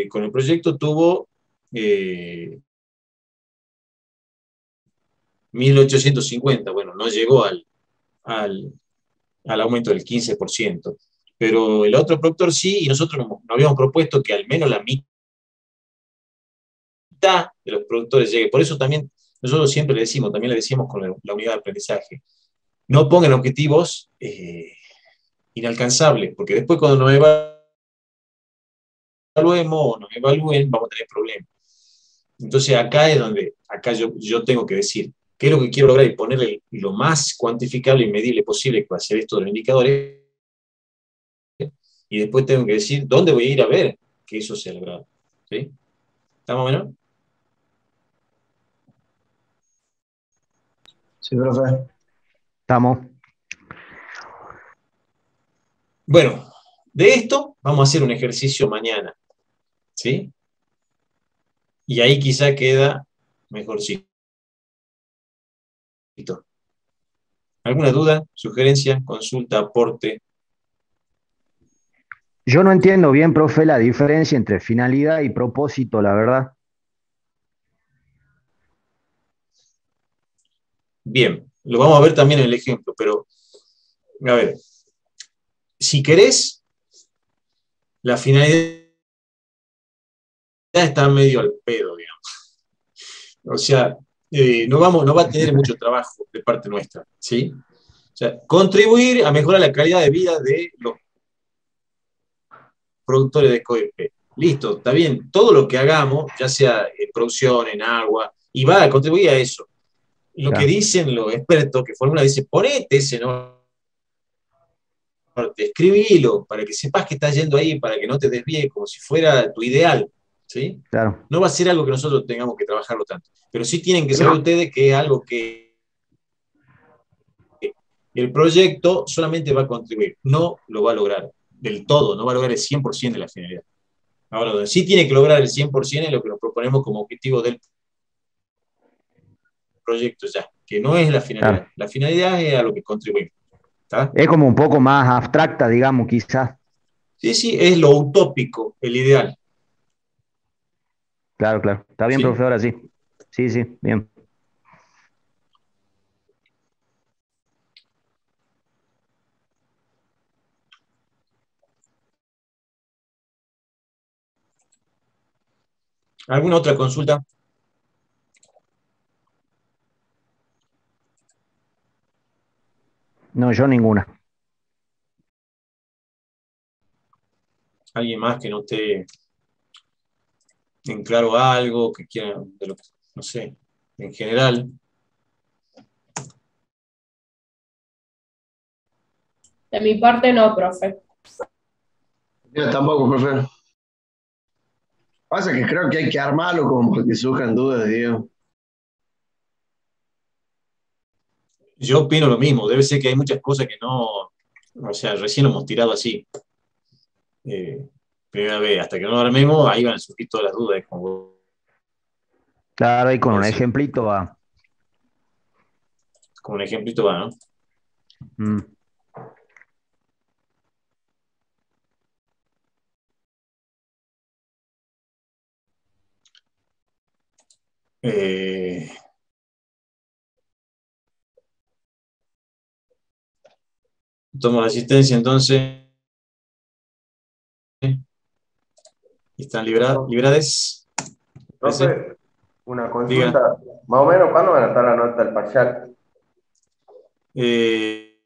con el proyecto tuvo 1.850. Bueno, no llegó al aumento del 15%. Pero el otro productor sí, y nosotros nos habíamos propuesto que al menos la mitad de los productores llegue. Por eso también nosotros siempre le decimos, también le decíamos con la unidad de aprendizaje, no pongan objetivos inalcanzables, porque después cuando nos evaluemos o nos evalúen, vamos a tener problemas. Entonces acá es donde, acá yo tengo que decir, qué es lo que quiero lograr y ponerle lo más cuantificable y medible posible que va a ser esto de los indicadores, y después tengo que decir dónde voy a ir a ver que eso se ha logrado. ¿Sí? ¿Estamos o menos? Sí, profe. Estamos. Bueno, de esto vamos a hacer un ejercicio mañana. ¿Sí? Y ahí quizá queda mejorcito. ¿Alguna duda, sugerencia, consulta, aporte? Yo no entiendo bien, profe, la diferencia entre finalidad y propósito, la verdad. Bien, lo vamos a ver también en el ejemplo, pero a ver, si querés, la finalidad está medio al pedo, digamos. O sea, no va a tener mucho trabajo de parte nuestra, ¿sí? O sea, contribuir a mejorar la calidad de vida de los productores de COEP. Listo, está bien. Todo lo que hagamos, ya sea en producción, en agua, y va a contribuir a eso. Lo que Claro. dicen los expertos que formulan, dice, ponete ese norte, escribilo, para que sepas que estás yendo ahí, para que no te desvíes como si fuera tu ideal, ¿sí? Claro. No va a ser algo que nosotros tengamos que trabajarlo tanto, pero sí tienen que saber ustedes que es algo que el proyecto solamente va a contribuir, no lo va a lograr del todo, no va a lograr el 100% de la finalidad. Ahora, donde sí tiene que lograr el 100% es lo que nos proponemos como objetivo del proyecto ya, que no es la finalidad. Claro. La finalidad es a lo que contribuimos. ¿Está? Es como un poco más abstracta, digamos, quizás. Sí, sí, es lo utópico, el ideal. Claro, claro. Está bien, ¿Sí? profe, ahora sí. Sí, sí, bien. ¿Alguna otra consulta? No, yo ninguna. ¿Alguien más que no esté en claro algo, que quiera, de lo que, no sé, en general? De mi parte no, profe. Yo tampoco, profe. Pasa que creo que hay que armarlo como para que surjan dudas, digo. Yo opino lo mismo, debe ser que hay muchas cosas que no, o sea, recién lo hemos tirado así. Primera vez, hasta que no lo armemos, ahí van a surgir todas las dudas, como Claro, y con vos un decís. ejemplito va. Como un ejemplito va, ¿no? Mm. Eh, tomo la asistencia entonces. ¿Están liberadas? Profe, una Diga. consulta. Más o menos, ¿cuándo van a estar la nota del parcial? ¿Qué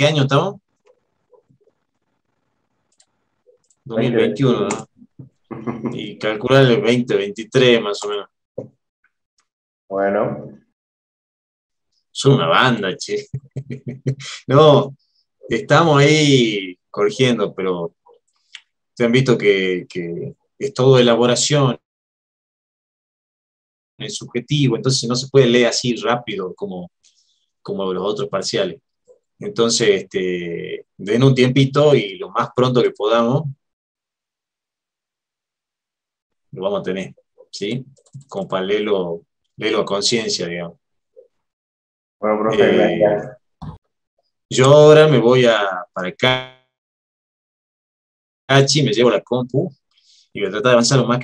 año estamos? 2021, ¿no? Y calcular el 2023 más o menos. Bueno, Son una banda, che. No, estamos ahí corrigiendo, pero se han visto que es todo elaboración, es subjetivo, entonces no se puede leer así rápido como los otros parciales. Entonces, den un tiempito y lo más pronto que podamos, lo vamos a tener, ¿sí? Como para leerlo a conciencia, digamos. Bueno, profe, gracias. Yo ahora me voy para el Cachi, me llevo la compu y voy a tratar de avanzar lo más que